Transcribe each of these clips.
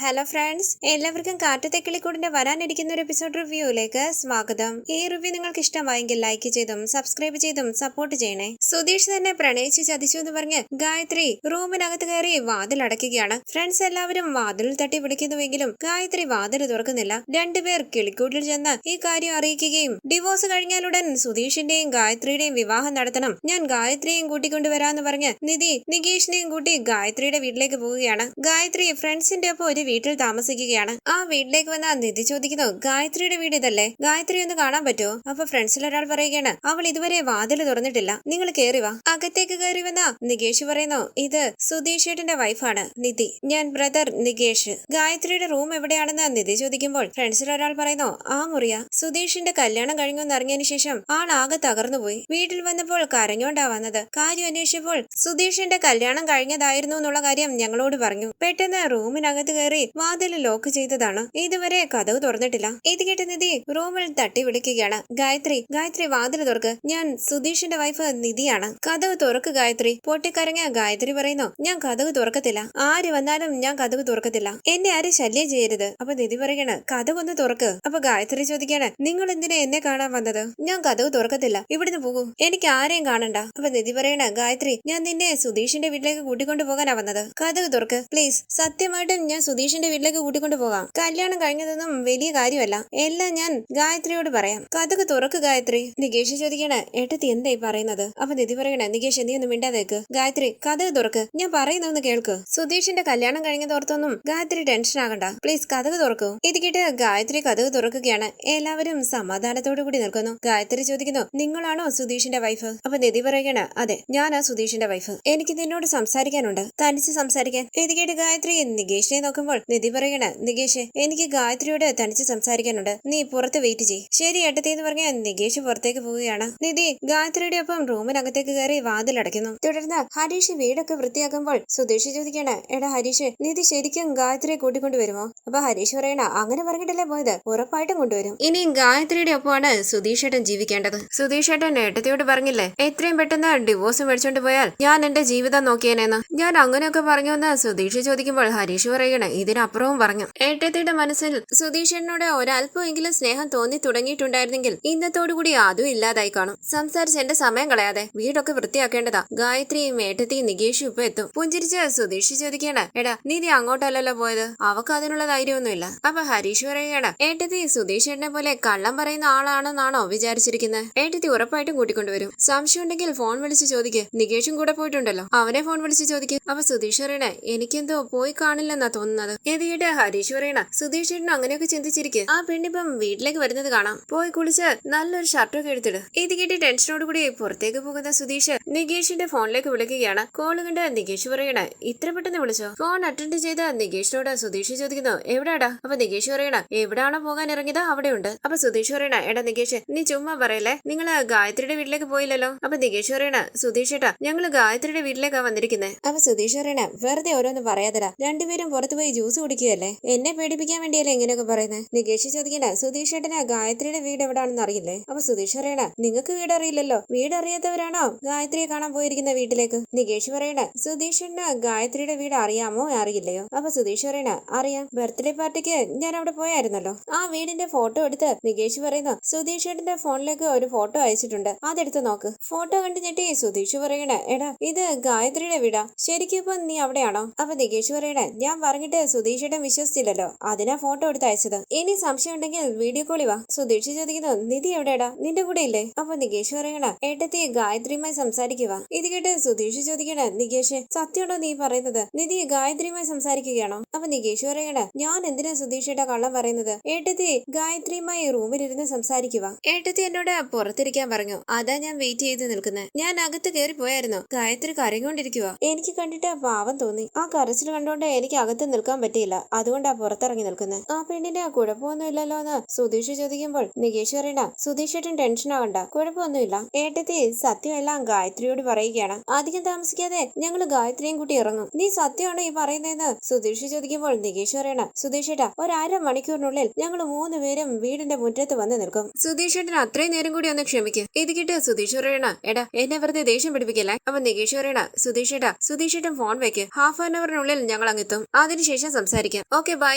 Hello friends, എല്ലാവർക്കും കാറ്റത്തെ കിളിക്കൂടിന്റെ വരാനിരിക്കുന്ന ഒരു എപ്പിസോഡ് റിവ്യൂയിലേക്ക് സ്വാഗതം. ഈ റിവ്യൂ നിങ്ങൾക്ക് ഇഷ്ടമായെങ്കിൽ ലൈക്ക് ചെയ്തും സബ്സ്ക്രൈബ് ചെയ്തും സപ്പോർട്ട് ചെയ്യണേ. സുധീഷ് തന്നെ പ്രണയിച്ച് ചതിച്ചു എന്ന് പറഞ്ഞ് ഗായത്രി റൂമിനകത്ത് കയറി വാതിൽ അടയ്ക്കുകയാണ്. ഫ്രണ്ട്സ് എല്ലാവരും വാതിൽ തട്ടി വിളിക്കുന്നുവെങ്കിലും ഗായത്രി വാതിൽ തുറക്കുന്നില്ല. രണ്ടുപേർ കിളിക്കൂട്ടിൽ ചെന്ന് ഈ കാര്യം അറിയിക്കുകയും ഡിവോഴ്സ് കഴിഞ്ഞാലുടൻ സുധീഷിന്റെയും ഗായത്രിയുടെയും വിവാഹം നടത്തണം, ഞാൻ ഗായത്രിയെയും കൂട്ടിക്കൊണ്ടുവരാന്ന് പറഞ്ഞ് നിധി നികേഷിനെയും കൂട്ടി ഗായത്രിയുടെ വീട്ടിലേക്ക് പോവുകയാണ്. ഗായത്രി ഫ്രണ്ട്സിന്റെ ഒപ്പം ഒരു വീട്ടിൽ താമസിക്കുകയാണ്. ആ വീട്ടിലേക്ക് വന്ന നിധി ചോദിക്കുന്നു, ഗായത്രിയുടെ വീട് ഇതല്ലേ, ഗായത്രി ഒന്ന് കാണാൻ പറ്റുമോ? അപ്പൊ ഫ്രണ്ട്സിൽ ഒരാൾ പറയുകയാണ്, അവൾ ഇതുവരെ വാതിൽ തുറന്നിട്ടില്ല, നിങ്ങൾ കേറി വാ. അകത്തേക്ക് കയറി വന്ന നികേഷ് പറയുന്നു, ഇത് സുധീഷ് ഏട്ടന്റെ വൈഫാണ് നിധി, ഞാൻ ബ്രദർ നികേഷ്. ഗായത്രിയുടെ റൂം എവിടെയാണെന്ന് നിധി ചോദിക്കുമ്പോൾ ഫ്രണ്ട്സിൽ ഒരാൾ പറയുന്നു, ആ മുറിയ. സുധീഷിന്റെ കല്യാണം കഴിഞ്ഞെന്ന് അറിഞ്ഞതിന് ശേഷം ആളാകെ തകർന്നുപോയി. വീട്ടിൽ വന്നപ്പോൾ കരഞ്ഞോണ്ടാ വന്നത്. കാര്യം അന്വേഷിച്ചപ്പോൾ സുധീഷിന്റെ കല്യാണം കഴിഞ്ഞതായിരുന്നു എന്നുള്ള കാര്യം ഞങ്ങളോട് പറഞ്ഞു. പെട്ടെന്ന് റൂമിനകത്ത് കയറി വാതിൽ ലോക്ക് ചെയ്തതാണ്, ഇതുവരെ കതവ് തുറന്നിട്ടില്ല. ഇത് കേട്ട നിധി റൂമിൽ തട്ടി വിളിക്കുകയാണ്, ഗായത്രി ഗായത്രി വാതിൽ തുറക്ക്, ഞാൻ സുധീഷിന്റെ വൈഫ് നിധിയാണ്, കതവ് തുറക്ക് ഗായത്രി. പൊട്ടിക്കരഞ്ഞ ഗായത്രി പറയുന്നു, ഞാൻ കതവ് തുറക്കത്തില്ല, ആര് വന്നാലും ഞാൻ കതവ് തുറക്കത്തില്ല, എന്നെ ആരും ശല്യം ചെയ്യരുത്. അപ്പൊ നിധി പറയാണ്, കതവ് ഒന്ന് തുറക്ക്. അപ്പൊ ഗായത്രി ചോദിക്കാണ്, നിങ്ങൾ എന്തിനാ എന്നെ കാണാൻ വന്നത്? ഞാൻ കതവ് തുറക്കത്തില്ല, ഇവിടുന്ന് പോകൂ, എനിക്ക് ആരെയും കാണണ്ട. അപ്പൊ നിധി പറയണ, ഗായത്രി ഞാൻ നിന്നെ സുധീഷിന്റെ വീട്ടിലേക്ക് കൂട്ടിക്കൊണ്ടു പോകാനാ വന്നത്, കതവ് തുറക്ക് പ്ലീസ്. സത്യമായിട്ടും ഞാൻ സുധീഷിന്റെ വീട്ടിലേക്ക് കൂട്ടിക്കൊണ്ടു പോകാം, കല്യാണം കഴിഞ്ഞതൊന്നും വലിയ കാര്യമല്ല, എല്ലാം ഞാൻ ഗായത്രിയോട് പറയാം, കഥക് തുറക്ക് ഗായത്രി. നികേഷ് ചോദിക്കണേ, ഏട്ടത്തി എന്തായി പറയുന്നത്? അപ്പൊ നിധി പറയണേ, നികേഷ് നീ ഒന്ന് മിണ്ടാതേക്ക്, ഗായത്രി കഥക് തുറക്ക്, ഞാൻ പറയുന്നൊന്ന് കേൾക്ക്. സുധീഷിന്റെ കല്യാണം കഴിഞ്ഞതോർത്തൊന്നും ഗായത്രി ടെൻഷൻ ആകണ്ട, പ്ലീസ് കഥക് തുറക്കൂ. ഇത് കേട്ട് ഗായത്രി കഥക് തുറക്കുകയാണ്. എല്ലാവരും സമാധാനത്തോടു കൂടി നിൽക്കുന്നു. ഗായത്രി ചോദിക്കുന്നു, നിങ്ങളാണോ സുധീഷിന്റെ വൈഫ്? അപ്പൊ നിധി പറയുകയാണ്, അതെ ഞാനാ സുധീഷിന്റെ വൈഫ്, എനിക്ക് നിന്നോട് സംസാരിക്കാനുണ്ട്, തനിച്ച് സംസാരിക്കാൻ. ഇത് കേട്ട് ഗായത്രി നികേഷിനെ നോക്കുമ്പോൾ നിധി പറയണ, നികേഷ് എനിക്ക് ഗായത്രിയോട് തനിച്ച് സംസാരിക്കാനുണ്ട്, നീ പുറത്ത് വെയിറ്റ് ചെയ്യ്. ശരി ഏട്ടത്തി എന്ന് പറഞ്ഞ നികേഷ് പുറത്തേക്ക് പോവുകയാണ്. നിധി ഗായത്രിയുടെ ഒപ്പം റൂമിനകത്തേക്ക് കയറി വാതിൽ അടയ്ക്കുന്നു. തുടർന്ന് ഹരീഷ് വീടൊക്കെ വൃത്തിയാക്കുമ്പോൾ സുധീഷ് ചോദിക്കാണ്, എടാ ഹരീഷ്, നിധി ശരിക്കും ഗായത്രിയെ കൂട്ടിക്കൊണ്ടുവരുമോ? അപ്പൊ ഹരീഷ് പറയണ, അങ്ങനെ പറഞ്ഞിട്ടല്ലേ പോയത്, ഉറപ്പായിട്ടും കൊണ്ടുവരും. ഇനി ഗായത്രിയുടെ ഒപ്പമാണ് സുധീഷ് ഏട്ടൻ ജീവിക്കേണ്ടത്. സുധീഷ് ഏട്ടൻ ഏട്ടത്തിയോട് പറഞ്ഞില്ലേ, എത്രയും പെട്ടെന്ന് ഡിവോഴ്സ് മേടിച്ചോണ്ട് പോയാൽ ഞാൻ എന്റെ ജീവിതം നോക്കിയേനെന്ന്. ഞാൻ അങ്ങനെയൊക്കെ പറഞ്ഞു എന്ന് സുധീഷ് ചോദിക്കുമ്പോൾ ഹരീഷ് പറയണേ, ഇതിനപ്പുറവും പറഞ്ഞു. ഏട്ടത്തിയുടെ മനസ്സിൽ സുധീഷനോട് ഒരല്പമെങ്കിലും സ്നേഹം തോന്നി തുടങ്ങിയിട്ടുണ്ടായിരുന്നെങ്കിൽ ഇന്നത്തോടുകൂടി അതും ഇല്ലാതായി കാണും. സംസാരിച്ച് എന്റെ സമയം കളയാതെ വീടൊക്കെ വൃത്തിയാക്കേണ്ടതാ, ഗായത്രിയും ഏട്ടത്തിയും നികേഷും ഇപ്പൊ എത്തും. പുഞ്ചിരിച്ച് സുധീഷ് ചോദിക്കുകയാണ്, എടാ നീതി അങ്ങോട്ടല്ലല്ലോ പോയത്, അവക്ക് അതിനുള്ള ധൈര്യമൊന്നുമില്ല. അപ്പൊ ഹരീഷ് പറയുകയാണ്, ഏട്ടത്തി സുധീഷ് ഏട്ടനെ പോലെ കള്ളം പറയുന്ന ആളാണെന്നാണോ വിചാരിച്ചിരിക്കുന്നത്? ഏട്ടത്തി ഉറപ്പായിട്ടും കൂട്ടിക്കൊണ്ടുവരും. സംശയം ഉണ്ടെങ്കിൽ ഫോൺ വിളിച്ച് ചോദിക്ക്, നികേഷും കൂടെ പോയിട്ടുണ്ടല്ലോ, അവനെ ഫോൺ വിളിച്ച് ചോദിക്കും. അപ്പൊ സുധീഷ് പറയണേ, എനിക്കെന്തോ പോയി കാണില്ലെന്നാ തോന്നുന്നത്. ഇത് കേട്ട് ഹരീഷ് പറയണ, സുധീഷ് ചേട്ടൻ അങ്ങനെയൊക്കെ ചിന്തിച്ചിരിക്കും, ആ പെണ്ണിപ്പം വീട്ടിലേക്ക് വരുന്നത് കാണാം, പോയി കുളിച്ച് നല്ലൊരു ഷർട്ടൊക്കെ എടുത്തിട്. ഇത് കേട്ട് ടെൻഷനോട് കൂടി പുറത്തേക്ക് പോകുന്ന സുധീഷ് നികേഷിന്റെ ഫോണിലേക്ക് വിളിക്കുകയാണ്. കോള് കണ്ട് നികേഷ് പറയണ, ഇത്ര പെട്ടെന്ന് വിളിച്ചോ? ഫോൺ അറ്റൻഡ് ചെയ്ത നികേഷിനോട് സുധീഷ് ചോദിക്കുന്നു, എവിടാടാ? അപ്പൊ നികേഷ് പറയണ, എവിടാണോ പോകാൻ ഇറങ്ങിയത് അവിടെ ഉണ്ട്. അപ്പൊ സുധീഷ് പറയണ, എടാ നികേഷ് നീ ചുമ്മാ പറയല്ലേ, നിങ്ങള് ഗായത്രിയുടെ വീട്ടിലേക്ക് പോയില്ലല്ലോ? അപ്പൊ നികേഷ് പറയണ, സുധീഷ് ഏട്ടാ ഞങ്ങള് ഗായത്രിയുടെ വീട്ടിലേക്കാ വന്നിരിക്കുന്നത്. അപ്പൊ സുധീഷ് പറയണ, വെറുതെ ഓരോന്ന് പറയാതരാ, രണ്ടുപേരും പുറത്തു പോയി ജ്യൂസ് കുടിക്കുകയല്ലേ, എന്നെ പേടിപ്പിക്കാൻ വേണ്ടിയല്ലേ ഇങ്ങനെയൊക്കെ പറയുന്നത്? നികേഷ് ചോദിക്കണ്ട, സുധീഷ് ഏട്ടന് ഗായത്രിയുടെ വീട് എവിടാണെന്ന് അറിയില്ലേ? അപ്പൊ സുധീഷ് പറയണ, നിങ്ങൾക്ക് വീട് അറിയില്ലല്ലോ, വീട് അറിയാത്തവരാണോ ഗായത്രിയെ കാണാൻ പോയിരിക്കുന്ന വീട്ടിലേക്ക്? നികേഷ് പറയണ, സുധീഷ് ഏട്ടന് ഗായത്രിയുടെ വീട് അറിയാമോ അറിയില്ലയോ? അപ്പൊ സുധീഷ് പറയണ, അറിയാം, ബർത്ത്ഡേ പാർട്ടിക്ക് ഞാൻ അവിടെ പോയായിരുന്നല്ലോ. ആ വീടിന്റെ ഫോട്ടോ എടുത്ത് നികേഷ് പറയുന്നു, സുധീഷ് ഏട്ടന്റെ ഫോണിലേക്ക് ഒരു ഫോട്ടോ അയച്ചിട്ടുണ്ട്, അതെടുത്ത് നോക്ക്. ഫോട്ടോ കണ്ടു ഞെട്ടി സുധീഷ് പറയണ, എടാ ഇത് ഗായത്രിയുടെ വീടാ, ശരിക്കും ഇപ്പൊ നീ അവിടെയാണോ? അപ്പൊ നികേഷ് പറയണ, ഞാൻ പറഞ്ഞിട്ട് സുധീഷ് ഏട്ടൻ വിശ്വസിച്ചില്ലല്ലോ, അതിനാ ഫോട്ടോ എടുത്ത് അയച്ചത്, ഇനി സംശയം ഉണ്ടെങ്കിൽ വീഡിയോ കോളി വാ. സുധീഷ് ചോദിക്കുന്നു, നിധി എവിടെയാടാ, നിന്റെ കൂടെ ഇല്ലേ? അപ്പൊ നികേഷ് പറയണ, ഏട്ടത്തി ഗായത്രിയുമായി സംസാരിക്കുക. ഇത് കേട്ട് സുധീഷ് ചോദിക്കണ, നികേഷ് സത്യമാണോ നീ പറയുന്നത്, നിധി ഗായത്രിയുമായി സംസാരിക്കുകയാണോ? അപ്പൊ നികേഷ് പറയണ, ഞാൻ എന്തിനാ സുധീഷ് ഏട്ടാ കള്ളം പറയുന്നത്, ഏട്ടത്തി ഗായത്രിയുമായി റൂമിലിരുന്ന് സംസാരിക്കുക, ഏട്ടത്തി എന്നോട് പുറത്തിരിക്കാൻ പറഞ്ഞു, അതാ ഞാൻ വെയിറ്റ് ചെയ്ത് നിൽക്കുന്നത്. ഞാൻ അകത്ത് കയറി പോയായിരുന്നു, ഗായത്രി കരഞ്ഞോണ്ടിരിക്കുക, എനിക്ക് കണ്ടിട്ട് പാവം തോന്നി, ആ കരച്ചിൽ കണ്ടോണ്ട് എനിക്ക് അകത്ത് നിൽക്കാൻ പറ്റിയില്ല, അതുകൊണ്ടാ പുറത്തിറങ്ങി നിൽക്കുന്നത്. ആ പെണ്ണിന് കുഴപ്പമൊന്നും ഇല്ലല്ലോ എന്ന് സുധീഷ് ചോദിക്കുമ്പോൾ നികേഷ് പറയണ, സുധീഷ് ഏട്ടൻ ടെൻഷൻ ആവണ്ട, കുഴപ്പമൊന്നുമില്ല, ഏട്ടത്തി സത്യമെല്ലാം ഗായത്രിയോട് പറയുകയാണ്, അധികം താമസിക്കാതെ ഞങ്ങൾ ഗായത്രിയും കൂട്ടി ഇറങ്ങും. നീ സത്യമാണോ ഈ പറയുന്നതെന്ന് സുധീഷ് ചോദിക്കുമ്പോൾ നികേഷ് പറയണ, സുധീഷ് ഏട്ടാ ഒരര മണിക്കൂറിനുള്ളിൽ ഞങ്ങൾ 3 പേരും വീടിന്റെ മുറ്റത്ത് വന്ന് നിൽക്കും. സുധീഷ് ഏട്ടൻ അത്രയും നേരം കൂടി ഒന്ന് ക്ഷമിക്കും. ഇത് കിട്ട് സുധീഷ് പറയണ, എടാ എന്നെ വെറുതെ ദേഷ്യം പിടിപ്പിക്കല്ലേ? അപ്പൊ നികേഷ് പറയണ, സുധീഷ് ഏട്ടാ സുധീഷ് ഏട്ടൻ ഫോൺ വെക്ക്, ഹാഫ് ആൻ അവറിനുള്ളിൽ ഞങ്ങൾ അങ്ങെത്തും, അതിനുശേഷം ശേഷം സംസാരിക്കാം. ഓക്കെ ബൈ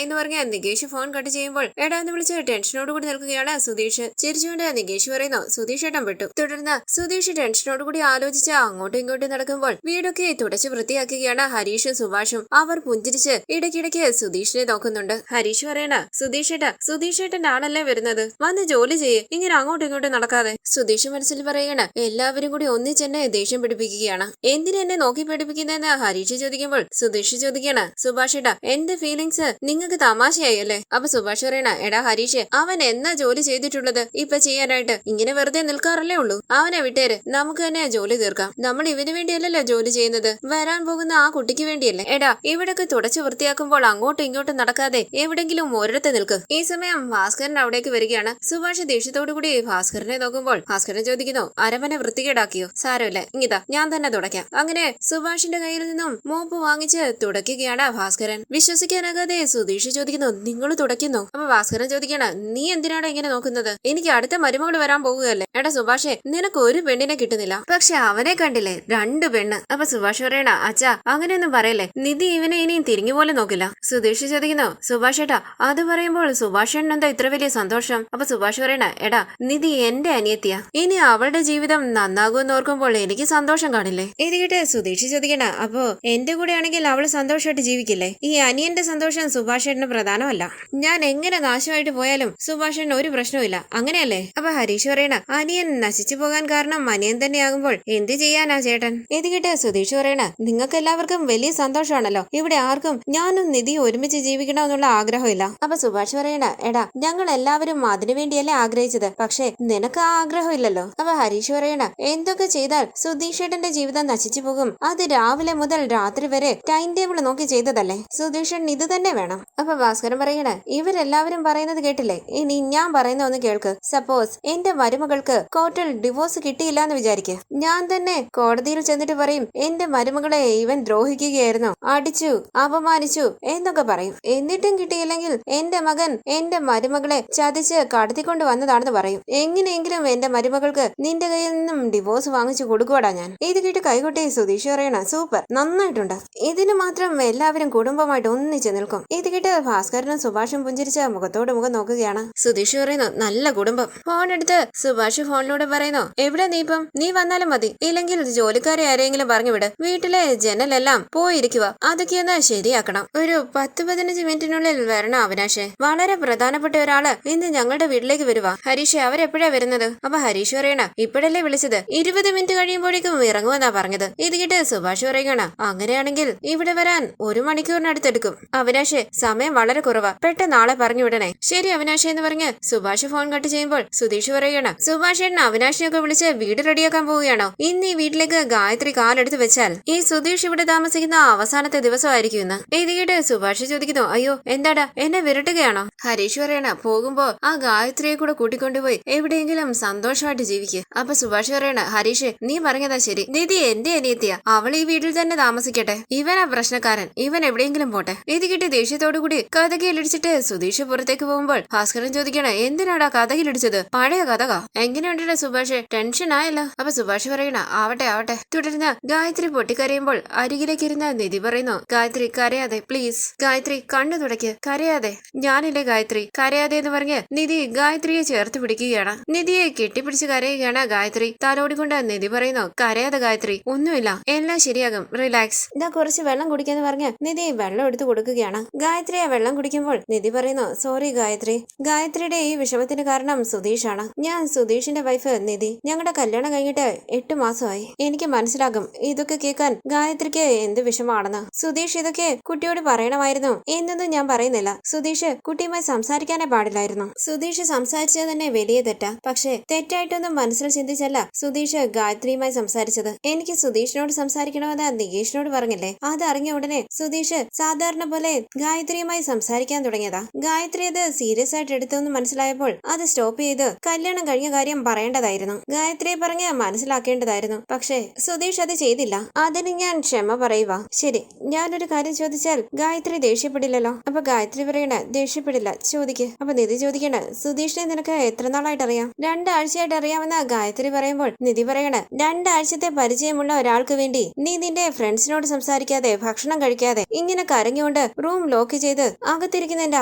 എന്ന് പറഞ്ഞ നികേഷ് ഫോൺ കട്ട് ചെയ്യുമ്പോൾ എടാ എന്ന് വിളിച്ച് ടെൻഷനോടുകൂടി നിൽക്കുകയാണ് സുധീഷ്. ചിരിച്ചുകൊണ്ട് നികേഷ് പറയുന്നു സുധീഷ് ഏട്ടൻ വിട്ടു. തുടർന്ന് സുധീഷ് ടെൻഷനോടുകൂടി ആലോചിച്ച് അങ്ങോട്ടും ഇങ്ങോട്ടും നടക്കുമ്പോൾ വീടൊക്കെ തുടച്ച് വൃത്തിയാക്കുകയാണ് ഹരീഷും സുഭാഷും. അവർ പുഞ്ചിരിച്ച് ഇടയ്ക്കിടയ്ക്ക് സുധീഷിനെ നോക്കുന്നുണ്ട്. ഹരീഷ് പറയണ സുധീഷ് ഏട്ടന്റെ ആളല്ലേ വരുന്നത്, വന്ന് ജോലി ചെയ്യേ, ഇങ്ങനെ അങ്ങോട്ടും ഇങ്ങോട്ടും നടക്കാതെ. സുധീഷ് മനസ്സിൽ പറയണ എല്ലാവരും കൂടി ഒന്നിച്ചെന്നെ ദേഷ്യം പിടിപ്പിക്കുകയാണ്. എന്തിനെന്നെ നോക്കി പഠിപ്പിക്കുന്നതെന്ന് ഹരീഷ് ചോദിക്കുമ്പോൾ സുധീഷ് ചോദിക്കണ സുഭാഷേട്ടാ എന്റെ ഫീലിങ്സ് നിങ്ങൾക്ക് തമാശയായി അല്ലേ? അപ്പൊ സുഭാഷ് പറയണ എടാ ഹരീഷ് അവൻ എന്നാ ജോലി ചെയ്തിട്ടുള്ളത് ഇപ്പൊ ചെയ്യാനായിട്ട്? ഇങ്ങനെ വെറുതെ നിൽക്കാറല്ലേ ഉള്ളൂ. അവനെ വിട്ടേര്, നമുക്ക് തന്നെ ജോലി തീർക്കാം. നമ്മൾ ഇവന് വേണ്ടിയല്ലല്ലോ ജോലി ചെയ്യുന്നത്, വരാൻ പോകുന്ന ആ കുട്ടിക്ക് വേണ്ടിയല്ലേ. എടാ ഇവിടൊക്കെ തുടച്ചു വൃത്തിയാക്കുമ്പോൾ അങ്ങോട്ടും ഇങ്ങോട്ടും നടക്കാതെ എവിടെങ്കിലും ഒരിടത്ത് നിൽക്ക്. ഈ സമയം ഭാസ്കരൻ അവിടേക്ക് വരികയാണ്. സുഭാഷ് ദേഷ്യത്തോടു കൂടി ഭാസ്കരനെ നോക്കുമ്പോൾ ഭാസ്കരൻ ചോദിക്കുന്നു അരമനെ വൃത്തികേടാക്കിയോ? സാരമില്ല, ഇങ്ങിതാ ഞാൻ തന്നെ തുടയ്ക്കാം. അങ്ങനെ സുഭാഷിന്റെ കയ്യിൽ നിന്നും മോപ്പ് വാങ്ങിച്ച് തുടയ്ക്കുകയാണ് ഭാസ്കരൻ. വിശ്വസിക്കാനാകാതെ സുധീഷ് ചോദിക്കുന്നു നിങ്ങൾ തുടയ്ക്കുന്നു? അപ്പൊ ഭാസ്കരൻ ചോദിക്കണ നീ എന്തിനാണ് ഇങ്ങനെ നോക്കുന്നത്? എനിക്ക് അടുത്ത മരുമകൾ വരാൻ പോകുകയല്ലേ. എടാ സുഭാഷേ നിനക്ക് ഒരു പെണ്ണിനെ കിട്ടുന്നില്ല, പക്ഷെ അവനെ കണ്ടില്ലേ 2 പെണ്ണ്. അപ്പൊ സുഭാഷ് പറയണ അച്ഛാ അങ്ങനെയൊന്നും പറയല്ലേ, നിധി ഇവനെ ഇനിയും തിരിഞ്ഞു പോലെ നോക്കില്ല. സുധീഷ് ചോദിക്കുന്നു സുഭാഷ് ഏട്ടാ അത് പറയുമ്പോൾ സുഭാഷ് എന്താ ഇത്ര വലിയ സന്തോഷം? അപ്പൊ സുഭാഷ് പറയണ എടാ നിധി എന്റെ അനിയത്തിയാ, ഇനി അവളുടെ ജീവിതം നന്നാകുമെന്ന് ഓർക്കുമ്പോൾ എനിക്ക് സന്തോഷം കാണില്ലേ? ഇത് കേട്ട് സുധീഷ് ചോദിക്കണ അപ്പോ എന്റെ കൂടെ ആണെങ്കിൽ അവള് സന്തോഷമായിട്ട് ജീവിക്കില്ലേ? ഈ അനിയന്റെ സന്തോഷം സുഭാഷ് ഏട്ടന് പ്രധാനമല്ല. ഞാൻ എങ്ങനെ നാശമായിട്ട് പോയാലും സുഭാഷ് ഏട്ടന് ഒരു പ്രശ്നവുമില്ല, അങ്ങനെയല്ലേ? അപ്പൊ ഹരീഷ് പറയണ അനിയൻ നശിച്ചു പോകാൻ കാരണം അനിയൻ തന്നെയാകുമ്പോൾ എന്ത് ചെയ്യാനാ ചേട്ടൻ? ഇത് കേട്ട് സുധീഷ് പറയണ നിങ്ങൾക്ക് എല്ലാവർക്കും വലിയ സന്തോഷമാണല്ലോ, ഇവിടെ ആർക്കും ഞാനും നിധി ഒരുമിച്ച് ജീവിക്കണമെന്നുള്ള ആഗ്രഹമില്ല. അപ്പൊ സുഭാഷ് പറയണ എടാ ഞങ്ങൾ എല്ലാവരും അതിനു വേണ്ടിയല്ലേ ആഗ്രഹിച്ചത്, പക്ഷെ നിനക്ക് ആ ആഗ്രഹം ഇല്ലല്ലോ. അപ്പൊ ഹരീഷ് പറയണ എന്തൊക്കെ ചെയ്താൽ സുധീഷ് ഏട്ടന്റെ ജീവിതം നശിച്ചു പോകും, അത് രാവിലെ മുതൽ രാത്രി വരെ ടൈം ടേബിൾ നോക്കി ചെയ്തതല്ലേ, സുധീഷൻ ഇത് തന്നെ വേണം. അപ്പൊ ഭാസ്കരൻ പറയണ ഇവരെല്ലാവരും പറയുന്നത് കേട്ടില്ലേ, ഇനി ഞാൻ പറയുന്ന ഒന്ന് കേൾക്ക്. സപ്പോസ് എന്റെ മരുമകൾക്ക് കോർട്ടിൽ ഡിവോഴ്സ് കിട്ടിയില്ല എന്ന് വിചാരിക്കുക, ഞാൻ തന്നെ കോടതിയിൽ ചെന്നിട്ട് പറയും എന്റെ മരുമകളെ ഇവൻ ദ്രോഹിക്കുകയായിരുന്നു, അടിച്ചു അപമാനിച്ചു എന്നൊക്കെ പറയും. എന്നിട്ടും കിട്ടിയില്ലെങ്കിൽ എന്റെ മകൻ എന്റെ മരുമകളെ ചതിച്ച് കടത്തിക്കൊണ്ട് വന്നതാണെന്ന് പറയും. എങ്ങനെയെങ്കിലും എന്റെ മരുമകൾക്ക് നിന്റെ കയ്യിൽ നിന്നും ഡിവോഴ്സ് വാങ്ങിച്ചു കൊടുക്കുവാടാ ഞാൻ. ഇത് കേട്ട് കൈകൊട്ടി സുധീഷ് പറയണ സൂപ്പർ, നന്നായിട്ടുണ്ട്. ഇതിന് മാത്രം എല്ലാവരും കുടുംബമായിട്ട് ഒന്നിച്ച് നിൽക്കും. ഇത് കേട്ട് ഭാസ്കരനും സുഭാഷും പുഞ്ചിരിച്ച് മുഖത്തോട് മുഖം നോക്കുകയാണ്. സുധീഷ് പറയുന്നു നല്ല കുടുംബം. ഫോൺ എടുത്ത് സുഭാഷ് ഫോണിലൂടെ പറയുന്നു എവിടെ നീ ഇപ്പം? നീ വന്നാലും മതി, ഇല്ലെങ്കിൽ ജോലിക്കാരെ ആരെങ്കിലും പറഞ്ഞു വിട്, വീട്ടിലെ ജനലെല്ലാം പോയിരിക്കുക, അതൊക്കെ ഒന്ന് ശരിയാക്കണം. ഒരു 10-15 മിനിറ്റിനുള്ളിൽ വരണം അവിനാശേ, വളരെ പ്രധാനപ്പെട്ട ഒരാള് ഇന്ന് ഞങ്ങളുടെ വീട്ടിലേക്ക് വരുവാ. ഹരീഷ് അവരെപ്പോഴാ വരുന്നത്? അപ്പൊ ഹരീഷ് പറയണ ഇപ്പോഴല്ലേ വിളിച്ചത്, 20 മിനിറ്റ് കഴിയുമ്പോഴേക്കും ഇറങ്ങുമെന്നാ പറഞ്ഞത്. ഇത് കേട്ട് സുഭാഷ് പറയുകയാണ് അങ്ങനെയാണെങ്കിൽ ഇവിടെ വരാൻ 1 മണിക്കൂറിനടുത്തെടുക്കും. അവിനാശേ സമയം വളരെ കുറവാ, പെട്ടെന്ന് നാളെ പറഞ്ഞു വിടണേ. ശരി അവിനാശ് എന്ന് പറഞ്ഞ് സുഭാഷ് ഫോൺ കട്ട് ചെയ്യുമ്പോൾ സുധീഷ് പറയുകയാണ് സുഭാഷ് ഏട്ടൻ അവിനാശിനെയൊക്കെ വിളിച്ച് വീട് റെഡിയാക്കാൻ പോവുകയാണോ? ഇന്ന് ഈ വീട്ടിലേക്ക് ഗായത്രി കാലെടുത്ത് വെച്ചാൽ ഈ സുധീഷ് ഇവിടെ താമസിക്കുന്ന അവസാനത്തെ ദിവസമായിരിക്കും ഇന്ന്. ഇത് കേട്ട് സുഭാഷ് ചോദിക്കുന്നു അയ്യോ എന്താടാ എന്നെ വിരട്ടുകയാണോ? ഹരീഷ് പറയണ പോകുമ്പോ ആ ഗായത്രിയെ കൂടെ കൂട്ടിക്കൊണ്ടുപോയി എവിടെയെങ്കിലും സന്തോഷമായിട്ട് ജീവിക്കുക. അപ്പൊ സുഭാഷ് പറയണ ഹരീഷ് നീ പറഞ്ഞതാ ശരി, നിധി എന്റെ അനിയത്തിയാ, അവൾ ഈ വീട്ടിൽ തന്നെ താമസിക്കട്ടെ, ഇവനാ പ്രശ്നക്കാരൻ, ഇവൻ എവിടെയെങ്കിലും പോട്ടെ. ഇത് കിട്ടി ദേഷ്യത്തോടുകൂടി കഥകിലിടിച്ചിട്ട് സുധീഷ് പുറത്തേക്ക് പോകുമ്പോൾ ഭാസ്കരൻ ചോദിക്കണ എന്തിനാടാ കഥകിലിടിച്ചത്? പഴയ കഥക എങ്ങനെയുണ്ടോ സുഭാഷ്, ടെൻഷൻ ആയല്ലോ? അപ്പൊ സുഭാഷ് പറയണ ആവട്ടെ ആവട്ടെ. തുടർന്ന് ഗായത്രി പൊട്ടിക്കരയുമ്പോൾ അരികിലേക്ക് ഇരുന്ന നിധി പറയുന്നു ഗായത്രി കരയാതെ പ്ലീസ്, ഗായത്രി കണ്ണു തുടയ്ക്ക്, കരയാതെ, ഞാനില്ലേ ഗായത്രി, കരയാതെ എന്ന് പറഞ്ഞ് നിധി ഗായത്രിയെ ചേർത്ത് പിടിക്കുകയാണ്. നിധിയെ കെട്ടിപ്പിടിച്ച് കരയുകയാണ് ഗായത്രി. തലോടിക്കൊണ്ട് നിധി പറയുന്നു കരയാതെ ഗായത്രി, ഒന്നുമില്ല, എല്ലാം ശരിയാകും, റിലാക്സ്. ഇതാ കുറച്ച് വെള്ളം കുടിക്കാന്ന് പറഞ്ഞ് നിധി വെള്ളം എടുത്തു കൊടുക്കുകയാണ്. ഗായത്രി ആ വെള്ളം കുടിക്കുമ്പോൾ നിധി പറയുന്നു സോറി ഗായത്രി, ഗായത്രിയുടെ ഈ വിഷമത്തിന് കാരണം സുധീഷാണ്. ഞാൻ സുധീഷിന്റെ വൈഫ് നിധി, ഞങ്ങളുടെ കല്യാണം കഴിഞ്ഞിട്ട് 8 മാസമായി. എനിക്ക് മനസ്സിലാകും ഇതൊക്കെ കേൾക്കാൻ ഗായത്രിക്ക് എന്ത് വിഷമാണെന്ന്. സുധീഷ് ഇതൊക്കെ കുട്ടിയോട് പറയണമായിരുന്നു എന്നൊന്നും ഞാൻ പറയുന്നില്ല. സുധീഷ് കുട്ടിയുമായി സംസാരിക്കാനേ പാടില്ലായിരുന്നു. സുധീഷ് സംസാരിച്ചത് തന്നെ വലിയ തെറ്റാ, പക്ഷെ തെറ്റായിട്ടൊന്നും മനസ്സിൽ ചിന്തിച്ചല്ല സുധീഷ് ഗായത്രിയുമായി സംസാരിച്ചത്. എനിക്ക് സുധീഷിനോട് സംസാരിക്കണമെന്ന് നികേഷിനോട് പറഞ്ഞില്ലേ, അത് അറിഞ്ഞ ഉടനെ സുധീഷ് സാധാരണ പോലെ ഗായത്രിയുമായി സംസാരിക്കാൻ തുടങ്ങിയതാ. ഗായത്രി അത് സീരിയസ് ആയിട്ട് എടുത്തെന്ന് മനസ്സിലായപ്പോൾ അത് സ്റ്റോപ്പ് ചെയ്ത് കല്യാണം കഴിഞ്ഞ കാര്യം പറയേണ്ടതായിരുന്നു, ഗായത്രിയെ പറഞ്ഞ് മനസ്സിലാക്കേണ്ടതായിരുന്നു. പക്ഷെ സുധീഷ് അത് ചെയ്തില്ല. അതിന് ഞാൻ ക്ഷമ പറയുക. ശരി, ഞാനൊരു കാര്യം ചോദിച്ചാൽ ഗായത്രി ദേഷ്യപ്പെടില്ലല്ലോ? അപ്പൊ ഗായത്രി പറയണ ദേഷ്യപ്പെടില്ല, ചോദിക്ക്. അപ്പൊ നിധി ചോദിക്കണ സുധീഷിനെ നിനക്ക് എത്ര നാളായിട്ട് അറിയാം? 2 ആഴ്ചയായിട്ട് അറിയാമെന്ന് ഗായത്രി പറയുമ്പോൾ നിധി പറയണ 2 ആഴ്ചത്തെ പരിചയമുള്ള ഒരാൾക്ക് വേണ്ടി നീ നിന്റെ ഫ്രണ്ട്സിനോട് സംസാരിക്കാതെ ഭക്ഷണം കഴിക്കാതെ ഇങ്ങനെ കരഞ്ഞു പറഞ്ഞുകൊണ്ട് റൂം ലോക്ക് ചെയ്ത് അകത്തിരിക്കുന്നതിന്റെ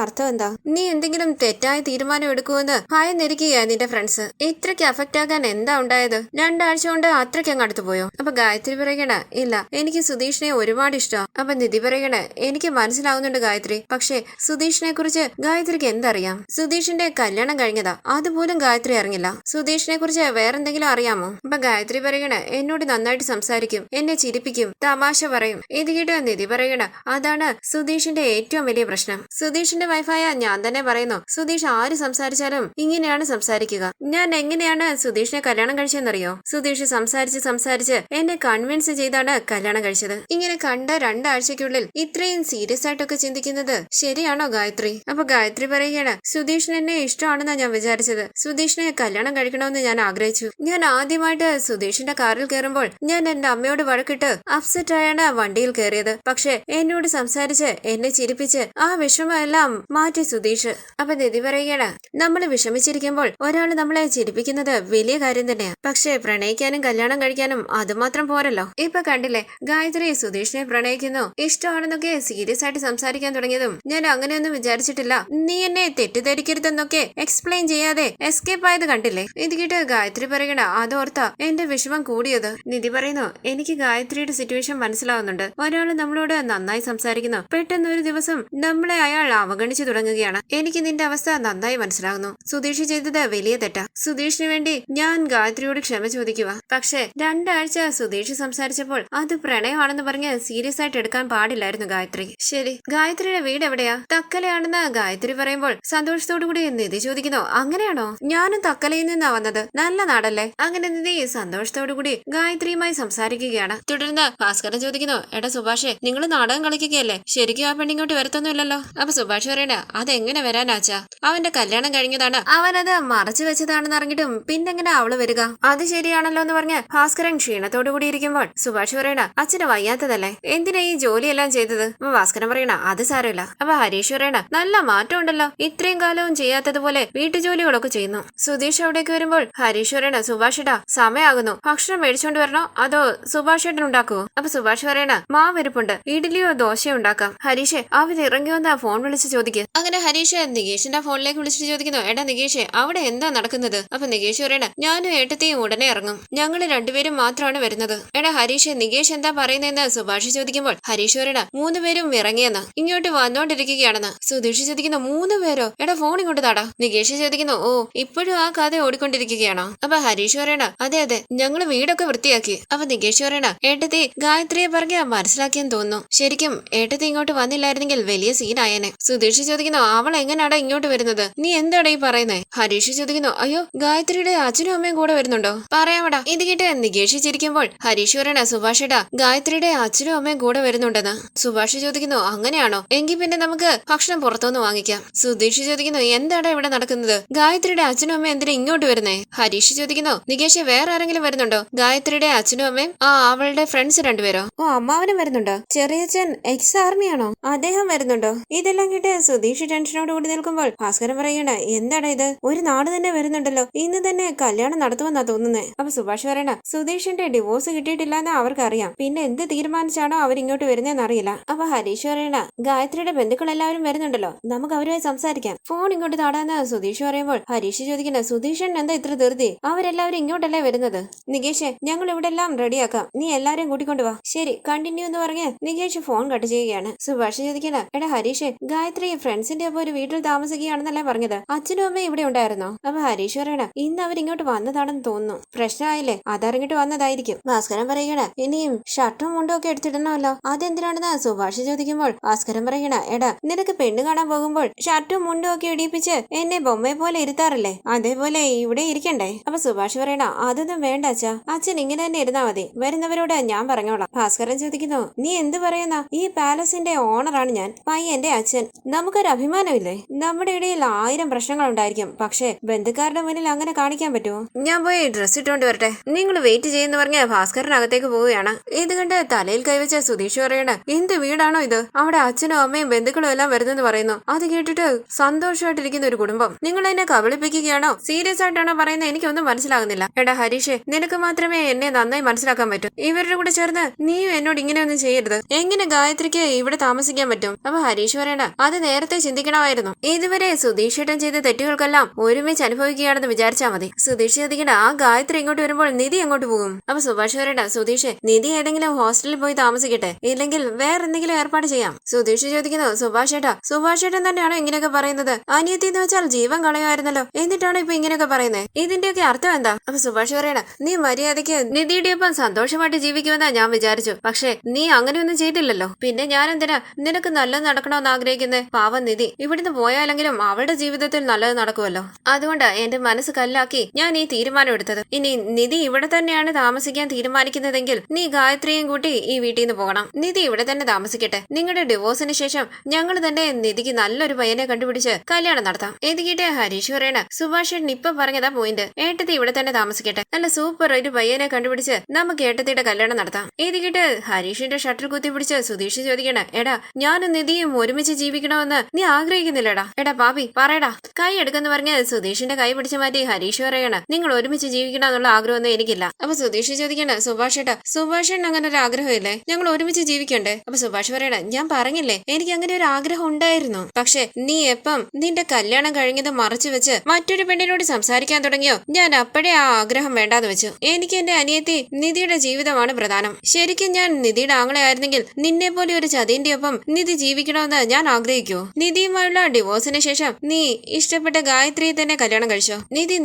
അർത്ഥം എന്താ? നീ എന്തെങ്കിലും തെറ്റായ തീരുമാനം എടുക്കുമെന്ന് ഭയന്നിരിക്കുകയാ നിന്റെ ഫ്രണ്ട്സ്. ഇത്രയ്ക്ക് അഫക്റ്റ് ആകാൻ എന്താ ഉണ്ടായത്? 2 ആഴ്ച കൊണ്ട് അത്രയ്ക്ക് അങ്ങ് അടുത്തു പോയോ? അപ്പൊ ഗായത്രി പറയണ ഇല്ല, എനിക്ക് സുധീഷിനെ ഒരുപാട് ഇഷ്ടം. അപ്പൊ നിധി പറയണ എനിക്ക് മനസ്സിലാവുന്നുണ്ട് ഗായത്രി, പക്ഷേ സുധീഷിനെ കുറിച്ച് ഗായത്രിക്ക് എന്തറിയാം? സുധീഷിന്റെ കല്യാണം കഴിഞ്ഞതാ, അതുപോലും ഗായത്രി അറിഞ്ഞില്ല. സുധീഷിനെ കുറിച്ച് വേറെന്തെങ്കിലും അറിയാമോ? അപ്പൊ ഗായത്രി പറയണ എന്നോട് നന്നായിട്ട് സംസാരിക്കും, എന്നെ ചിരിപ്പിക്കും, തമാശ പറയും. ഇത് കേട്ട് നിധി പറയണ അതാണ് സുധീഷിന്റെ ഏറ്റവും വലിയ പ്രശ്നം. സുധീഷിന്റെ വൈഫായ ഞാൻ തന്നെ പറയുന്നു, സുധീഷ് ആര് സംസാരിച്ചാലും ഇങ്ങനെയാണ് സംസാരിക്കുക. ഞാൻ എങ്ങനെയാണ് സുധീഷിനെ കല്യാണം കഴിച്ചെന്നറിയോ? സുധീഷ് സംസാരിച്ച് എന്നെ കൺവിൻസ് ചെയ്താണ് കല്യാണം കഴിച്ചത്. ഇങ്ങനെ കണ്ട 2 ആഴ്ചയ്ക്കുള്ളിൽ ഇത്രയും സീരിയസ് ആയിട്ടൊക്കെ ചിന്തിക്കുന്നത് ശരിയാണോ ഗായത്രി? അപ്പൊ ഗായത്രി പറയുകയാണ് സുധീഷിന് എന്നെ ഇഷ്ടമാണെന്നാ ഞാൻ വിചാരിച്ചത്. സുധീഷിനെ കല്യാണം കഴിക്കണമെന്ന് ഞാൻ ആഗ്രഹിച്ചു. ഞാൻ ആദ്യമായിട്ട് സുധീഷിന്റെ കാറിൽ കയറുമ്പോൾ ഞാൻ എന്റെ അമ്മയോട് വഴക്കിട്ട് അപ്സെറ്റ് ആയാണ് വണ്ടിയിൽ കയറിയത്. പക്ഷെ എന്നോട് സംസാരിച്ച് എന്നെ ചിരിപ്പിച്ച് ആ വിഷമമെല്ലാം മാറ്റി സുധീഷ്. അപ്പൊ നിധി പറയുകയാണ് നമ്മൾ വിഷമിച്ചിരിക്കുമ്പോൾ ഒരാൾ നമ്മളെ ചിരിപ്പിക്കുന്നത് വലിയ കാര്യം തന്നെയാ. പക്ഷെ പ്രണയിക്കാനും കല്യാണം കഴിക്കാനും അതുമാത്രം പോരല്ലോ. ഇപ്പൊ കണ്ടില്ലേ, ഗായത്രി സുധീഷിനെ പ്രണയിക്കുന്നു, ഇഷ്ടമാണെന്നൊക്കെ സീരിയസ് ആയിട്ട് സംസാരിക്കാൻ തുടങ്ങിയതും ഞാൻ അങ്ങനെയൊന്നും വിചാരിച്ചിട്ടില്ല. നീ എന്നെ തെറ്റിദ്ധരിക്കരുതെന്നൊക്കെ എക്സ്പ്ലെയിൻ ചെയ്യാതെ എസ്കേപ്പ് ആയത് കണ്ടില്ലേ? ഇത് കേട്ട് ഗായത്രി പറയണ അതോർത്താ എന്റെ വിഷമം കൂടിയത്. നിധി പറയുന്നു എനിക്ക് ഗായത്രിയുടെ സിറ്റുവേഷൻ മനസ്സിലാവുന്നുണ്ട്. ഒരാൾ നമ്മളോട് നന്നായി സംസാരിക്കുന്നു, പെട്ടെന്ന് ഒരു ദിവസം നമ്മളെ അയാൾ അവഗണിച്ചു തുടങ്ങുകയാണ്. എനിക്ക് നിന്റെ അവസ്ഥ നന്നായി മനസ്സിലാകുന്നു. സുധീഷ് ചെയ്തത് വലിയ തെറ്റാ. സുധീഷിന് വേണ്ടി ഞാൻ ഗായത്രിയോട് ക്ഷമ ചോദിക്കുക. പക്ഷെ 2 ആഴ്ച സുധീഷ് സംസാരിച്ചപ്പോൾ അത് പ്രണയമാണെന്ന് പറഞ്ഞ് സീരിയസ് ആയിട്ട് എടുക്കാൻ പാടില്ലായിരുന്നു ഗായത്രി. ശരി, ഗായത്രിയുടെ വീട് എവിടെയാ? തക്കലയാണെന്ന് ഗായത്രി പറയുമ്പോൾ സന്തോഷത്തോടു കൂടി നിധി ചോദിക്കുന്നു അങ്ങനെയാണോ? ഞാനും തക്കലയിൽ നിന്നാ വന്നത്, നല്ല നാടല്ലേ? അങ്ങനെ നിധി സന്തോഷത്തോടു കൂടി ഗായത്രിയുമായി സംസാരിക്കുകയാണ്. തുടർന്ന് ഭാസ്കരൻ ചോദിക്കുന്നു എടാ സുഭാഷേ, നിങ്ങൾ നാടകം കളിക്കുകയല്ലേ? ശരിക്കും ആ പെണ്ണിങ്ങോട്ട് വരത്തൊന്നുമില്ലല്ലോ. അപ്പൊ സുഭാഷ് പറയണ അതെങ്ങനെ വരാനാച്ചാ? അവന്റെ കല്യാണം കഴിഞ്ഞതാണ്, അവനത് മറച്ചു വെച്ചതാണെന്ന് അറിഞ്ഞിട്ടും പിന്നെങ്ങനെ അവള് വരിക? അത് ശരിയാണല്ലോ എന്ന് പറഞ്ഞ് ഭാസ്കരൻ ക്ഷീണത്തോടു കൂടി ഇരിക്കുമ്പോൾ സുഭാഷ് പറയണ അച്ഛന് വയ്യാത്തതല്ലേ, എന്തിനാ ഈ ജോലിയെല്ലാം ചെയ്തത്? അപ്പൊ ഭാസ്കരൻ പറയണ അത് സാരമില്ല. അപ്പൊ ഹരീഷ് പറയണ നല്ല മാറ്റം ഉണ്ടല്ലോ, ഇത്രയും കാലവും ചെയ്യാത്തതുപോലെ വീട്ടുജോലികളൊക്കെ ചെയ്യുന്നു. സുധീഷ് അവിടേക്ക് വരുമ്പോൾ ഹരീഷ് പറയണ സുഭാഷിടാ സമയാകുന്നു, ഭക്ഷണം മേടിച്ചോണ്ട് വരണോ അതോ സുഭാഷ് ഏട്ടൻ ഉണ്ടാക്കുവോ? അപ്പൊ സുഭാഷ് പറയണ മാവിരിപ്പുണ്ട്, ഇഡ്ഡലിയോ ദോശയോ ഉണ്ടാക്കാം. ഹരീഷ് അവരിറങ്ങി വന്ന ഫോൺ വിളിച്ച് ചോദിക്കുക. അങ്ങനെ ഹരീഷ് നികേഷിന്റെ ഫോണിലേക്ക് വിളിച്ചിട്ട് ചോദിക്കുന്നു എടാ നികേഷ് അവിടെ എന്താ നടക്കുന്നത്? അപ്പൊ നികേഷ് പറയണ ഞാനും ഏട്ടത്തെയും ഉടനെ ഇറങ്ങും, ഞങ്ങള് 2 പേരും മാത്രമാണ് വരുന്നത്. എടാ ഹരീഷ് നികേഷ് എന്താ പറയുന്നതെന്ന് സുഭാഷ് ചോദിക്കുമ്പോൾ ഹരീഷ് പറയണ 3 പേരും ഇറങ്ങിയെന്ന്, ഇങ്ങോട്ട് വന്നോണ്ടിരിക്കുകയാണെന്ന്. സുധീഷ് ചോദിക്കുന്നു 3 പേരോ? എടാ ഫോൺ ഇങ്ങോട്ട് താടാ. നികേഷ് ചോദിക്കുന്നു ഓ ഇപ്പോഴും ആ കഥ ഓടിക്കൊണ്ടിരിക്കുകയാണോ? അപ്പൊ ഹരീഷ് പറയണ അതെ അതെ ഞങ്ങള് വീടൊക്കെ വൃത്തിയാക്കി. അപ്പൊ നികേഷ് പറയണ ഏട്ടത്തി ഗായത്രിയെ പറഞ്ഞ മനസ്സിലാക്കിയെന്ന് തോന്നുന്നു, ശരിക്കും ഏട്ടത്തി ഇങ്ങോട്ട് വന്നില്ലായിരുന്നെങ്കിൽ വലിയ സീനായേനെ. സുധീഷ് ചോദിക്കുന്നു അവൾ എങ്ങനെയാടാ ഇങ്ങോട്ട് വരുന്നത്? നീ എന്താടാ ഈ പറയുന്നേ? ഹരീഷ് ചോദിക്കുന്നു അയ്യോ ഗായത്രിയുടെ അച്ഛനും അമ്മയും കൂടെ വരുന്നുണ്ടോ? പറയാമടാ. ഇത് കേട്ട് നികേഷ് ചിരിക്കുമ്പോൾ ഹരീഷ് പറയണ സുഭാഷേടാ ഗായത്രിയുടെ അച്ഛനും അമ്മയും കൂടെ വരുന്നുണ്ടെന്ന്. സുഭാഷ് ചോദിക്കുന്നു അങ്ങനെയാണോ? എങ്കിൽ പിന്നെ നമുക്ക് ഭക്ഷണം പുറത്തുനിന്ന് വാങ്ങിക്കാം. സുധീഷ് ചോദിക്കുന്നു എന്താടാ ഇവിടെ നടക്കുന്നത്? ഗായത്രിയുടെ അച്ഛനും അമ്മയും എന്തിനാ ഇങ്ങോട്ട് വരുന്നേ? ഹരീഷ് ചോദിക്കുന്നു നികേഷ് വേറെ ആരെങ്കിലും വരുന്നുണ്ടോ? ഗായത്രിയുടെ അച്ഛനും അമ്മയും അവളുടെ ഫ്രണ്ട്സ് 2 പേരോ? ഓ അമ്മാവനും വരുന്നുണ്ടോ? ചെറിയച്ഛൻ എക്സ് ആർമിയാണോ? അദ്ദേഹം വരുന്നുണ്ടോ? ഇതെല്ലാം കേട്ട് സുധീഷ് ടെൻഷനോട് കൂടി നിൽക്കുമ്പോൾ ഭാസ്കരൻ പറയണ എന്താടാ ഇത്, ഒരു നാട് തന്നെ വരുന്നുണ്ടല്ലോ, ഇന്ന് തന്നെ കല്യാണം നടത്തുമെന്നാ തോന്നുന്നേ. അപ്പൊ സുഭാഷ് പറയണ സുധീഷിന്റെ ഡിവോഴ്സ് കിട്ടിയിട്ടില്ലെന്ന് അവർക്കറിയാം, പിന്നെ എന്ത് തീരുമാനിച്ചാണോ അവരിങ്ങോട്ട് വരുന്നതെന്ന് അറിയില്ല. അപ്പൊ ഹരീഷ് പറയണ ഗായത്രിയുടെ ബന്ധുക്കൾ എല്ലാവരും വരുന്നുണ്ടല്ലോ, നമുക്ക് അവരുമായി സംസാരിക്കാം, ഫോൺ ഇങ്ങോട്ട് താടാന്ന് സുധീഷ് പറയുമ്പോൾ ഹരീഷ് ചോദിക്കണ സുധീഷൻ എന്താ ഇത്ര ധൃതി? അവരെല്ലാവരും ഇങ്ങോട്ടല്ലേ വരുന്നത്? നികേഷ് ഞങ്ങൾ ഇവിടെ എല്ലാം റെഡിയാക്കാം, നീ എല്ലാരും കൂട്ടിക്കൊണ്ട് വാ. ശരി കണ്ടിന്യൂ എന്ന് പറഞ്ഞ് നികേഷ് ഫോൺ കട്ട് ചെയ്യുകയാണ്. സുഭാഷ് ചോദിക്കണ എടാ ഹരീഷ് ഗായത്രി ഫ്രണ്ട്സിന്റെ ഒപ്പം ഒരു വീട്ടിൽ താമസിക്കുകയാണെന്നല്ലേ പറഞ്ഞത്, അച്ഛനും അമ്മയും ഇവിടെ ഉണ്ടായിരുന്നോ? അപ്പൊ ഹരീഷ് പറയണ ഇന്ന് അവരിങ്ങോട്ട് വന്നതാണെന്ന് തോന്നുന്നു, പ്രശ്നമായില്ലേ അതറിഞ്ഞിട്ട് വന്നതായിരിക്കും. ഭാസ്കരൻ പറയണ ഇനിയും ഷർട്ടും മുണ്ടും ഒക്കെ എടുത്തിടണമല്ലോ, അതെന്തിനാണെന്ന് സുഭാഷ് ചോദിക്കുമ്പോൾ ഭാസ്കരൻ പറയണ എടാ നിനക്ക് പെണ്ണ് കാണാൻ പോകുമ്പോൾ ഷർട്ടും മുണ്ടും ഒക്കെ ഇടിപ്പിച്ച് എന്നെ ബൊമ്മയെ പോലെ ഇരുത്താറില്ലേ, അതേപോലെ ഇവിടെ ഇരിക്കണ്ടേ? അപ്പൊ സുഭാഷ് പറയണ അതൊന്നും വേണ്ട അച്ഛാ, അച്ഛൻ ഇങ്ങനെ തന്നെ ഇരുന്നാ മതി, വരുന്നവരോട് ഞാൻ പറഞ്ഞോളാം. ഭാസ്കരൻ ചോദിക്കുന്നു നീ എന്ത് പറയുന്ന? ഈ പാലസിന്റെ ഓണറാണ് ഞാൻ, പയ്യന്റെ അച്ഛൻ, നമുക്കൊരു അഭിമാനമില്ലേ? നമ്മുടെ ഇടയിൽ 1000 പ്രശ്നങ്ങൾ ഉണ്ടായിരിക്കും, പക്ഷെ ബന്ധുക്കാരുടെ മുന്നിൽ അങ്ങനെ കാണിക്കാൻ പറ്റുമോ? ഞാൻ പോയി ഡ്രസ് ഇട്ടോണ്ട് വരട്ടെ, നിങ്ങൾ വെയിറ്റ് ചെയ്യുന്ന പറഞ്ഞ ഭാസ്കരൻ അകത്തേക്ക് പോവുകയാണ്. ഇത് കണ്ട് തലയിൽ കൈവച്ച സുധീഷ് പറയണ എന്ത് വീടാണോ ഇത്, അവിടെ അച്ഛനും അമ്മയും ബന്ധുക്കളും എല്ലാം വരുന്നെന്ന് പറയുന്നു. അത് കേട്ടിട്ട് സന്തോഷമായിട്ടിരിക്കുന്ന ഒരു കുടുംബം, നിങ്ങൾ എന്നെ കബളിപ്പിക്കുകയാണോ സീരിയസ് ആയിട്ടാണോ പറയുന്നത്? എനിക്കൊന്നും മനസ്സിലാകുന്നില്ല. എടാ ഹരീഷ് നിനക്ക് മാത്രമേ എന്നെ നന്നായി മനസ്സിലാക്കാൻ പറ്റൂ, ഇവരുടെ കൂടെ ചേർന്ന് നീയും എന്നോട് ഇങ്ങനെയൊന്നും ചെയ്യരുത്. എങ്ങനെ ഗായത്രിക്ക് ഇവിടെ ഇവിടെ താമസിക്കാൻ പറ്റും. അപ്പൊ ഹരീഷ് പറയണ അത് നേരത്തെ ചിന്തിക്കണമായിരുന്നു. ഇതുവരെ സുധീഷ് ഏട്ടൻ ചെയ്ത തെറ്റുകൾക്കെല്ലാം ഒരുമിച്ച് അനുഭവിക്കുകയാണെന്ന് വിചാരിച്ചാൽ മതി. സുധീഷ് ചോദിക്കണ ആ ഗായത്രി ഇങ്ങോട്ട് വരുമ്പോൾ നിധി എങ്ങോട്ട് പോകും? അപ്പൊ സുഭാഷ് പറയണ്ട സുധീഷ് നിധി ഏതെങ്കിലും ഹോസ്റ്റലിൽ പോയി താമസിക്കട്ടെ, ഇല്ലെങ്കിൽ വേറെ എന്തെങ്കിലും ഏർപ്പാട് ചെയ്യാം. സുധീഷ് ചോദിക്കുന്നു സുഭാഷ് ഏട്ടൻ തന്നെയാണോ ഇങ്ങനെയൊക്കെ പറയുന്നത്? അനിയത്തി എന്ന് വെച്ചാൽ ജീവൻ കളയുമായിരുന്നല്ലോ, എന്നിട്ടാണോ ഇപ്പൊ ഇങ്ങനെയൊക്കെ പറയുന്നത്? ഇതിന്റെയൊക്കെ അർത്ഥം എന്താ? അപ്പൊ സുഭാഷ് പറയണ നീ മര്യാദയ്ക്ക് നിധിയുടെ ഒപ്പം സന്തോഷമായിട്ട് ജീവിക്കുമെന്നാ ഞാൻ വിചാരിച്ചു, പക്ഷെ നീ അങ്ങനെയൊന്നും ചെയ്തില്ലല്ലോ. പിന്നെ ഞാൻ എന്തിനാ നിനക്ക് നല്ലത് നടക്കണമെന്ന് ആഗ്രഹിക്കുന്നത്? പാവം നിധി ഇവിടുന്ന് പോയാലെങ്കിലും അവളുടെ ജീവിതത്തിൽ നല്ലത് നടക്കുമല്ലോ. അതുകൊണ്ട് എന്റെ മനസ്സ് കല്ലാക്കി ഞാൻ ഈ തീരുമാനം എടുത്തത്. ഇനി നിധി ഇവിടെ തന്നെയാണ് താമസിക്കാൻ തീരുമാനിക്കുന്നതെങ്കിൽ നീ ഗായത്രിയും കൂട്ടി ഈ വീട്ടിൽ നിന്ന് പോകണം. നിധി ഇവിടെ തന്നെ താമസിക്കട്ടെ. നിങ്ങളുടെ ഡിവോഴ്സിന് ശേഷം ഞങ്ങൾ തന്നെ നിധിക്ക് നല്ലൊരു പയ്യനെ കണ്ടുപിടിച്ച് കല്യാണം നടത്താം. ഇത് കേട്ട് ഹരീഷ് പറയണ സുഭാഷ് ഏട്ടൻ ഇപ്പൊ പറഞ്ഞതാ പോയിന്റ്. ഏട്ടത്തി ഇവിടെ തന്നെ താമസിക്കട്ടെ, നല്ല സൂപ്പർ ഒരു പയ്യനെ കണ്ടുപിടിച്ച് നമുക്ക് ഏട്ടത്തിയുടെ കല്യാണം നടത്താം. ഇത് കേട്ട് ഹരീഷിന്റെ ഷട്ടർ കുത്തി പിടിച്ച് സുധീഷ് ചോദിക്കണ എടാ ഞാനും നിധിയും ഒരുമിച്ച് ജീവിക്കണമെന്ന് നീ ആഗ്രഹിക്കുന്നില്ലടാ? എടാ പാപി പറയടാ. കൈ എടുക്കെന്ന് പറഞ്ഞ് സുധീഷിന്റെ കൈ പിടിച്ചു മാറ്റി ഹരീഷ് പറയണ നിങ്ങൾ ഒരുമിച്ച് ജീവിക്കണം എന്നുള്ള ആഗ്രഹമൊന്നും എനിക്കില്ല. അപ്പൊ സുധീഷ് ചോദിക്കണ സുഭാഷ് ഏട്ടൻ അങ്ങനെ ഒരു ആഗ്രഹമില്ലേ? ഞങ്ങൾ ഒരുമിച്ച് ജീവിക്കണ്ടേ? അപ്പൊ സുഭാഷ് പറയണ ഞാൻ പറഞ്ഞില്ലേ എനിക്ക് അങ്ങനെ ഒരു ആഗ്രഹം ഉണ്ടായിരുന്നു, പക്ഷെ നീ എപ്പം നിന്റെ കല്യാണം കഴിഞ്ഞത് മറച്ചു വെച്ച് മറ്റൊരു പെണ്ണിനോട് സംസാരിക്കാൻ തുടങ്ങിയോ ഞാൻ അപ്പോഴേ ആ ആഗ്രഹം വേണ്ടാന്ന് വെച്ചു. എനിക്ക് എന്റെ അനിയത്തി നിധിയുടെ ജീവിതമാണ് പ്രധാനം. ശരിക്കും ഞാൻ നിധിയുടെ ആങ്ങളെ ആയിരുന്നെങ്കിൽ നിന്നെ പോലെ ഒരു ചതിന്റെ ഒപ്പം നിധി ജീവിക്കണമെന്ന് ഞാൻ ആഗ്രഹിക്കൂ? നിധിയുമായുള്ള ഡിവോഴ്സിന് ശേഷം നീ ഇഷ്ടപ്പെട്ട ഗായത്രിയെ തന്നെ കല്യാണം കഴിച്ചോ?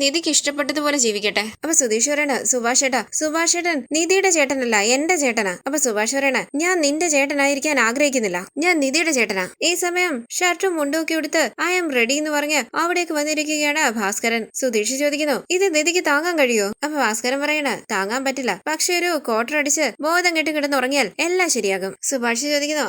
നിധിക്ക് ഇഷ്ടപ്പെട്ടതുപോലെ ജീവിക്കട്ടെ. അപ്പൊ സുധീഷ് പറയണ സുഭാഷ് ഏട്ടൻ നിധിയുടെ ചേട്ടനല്ല എന്റെ ചേട്ടനാ. അപ്പൊ സുഭാഷ് പറയണ ഞാൻ നിന്റെ ചേട്ടനായിരിക്കാൻ ആഗ്രഹിക്കുന്നില്ല, ഞാൻ നിധിയുടെ ചേട്ടനാ. ഈ സമയം ഷർട്ടും മുണ്ടൊക്കെ എടുത്ത് ഐ ആം റെഡി എന്ന് പറഞ്ഞ് അവിടേക്ക് വന്നിരിക്കുകയാണ് ഭാസ്കരൻ. സുധീഷ് ചോദിക്കുന്നു ഇത് നിധിക്ക് താങ്ങാൻ കഴിയോ? അപ്പൊ ഭാസ്കരൻ പറയണ താങ്ങാൻ പറ്റില്ല, പക്ഷെ ഒരു ക്വാർട്ടർ അടിച്ച് ബോധം കെട്ടി കിടന്നുറങ്ങിയാൽ എല്ലാം ശരിയാകും. സുഭാഷ് ചോദിക്കുന്നു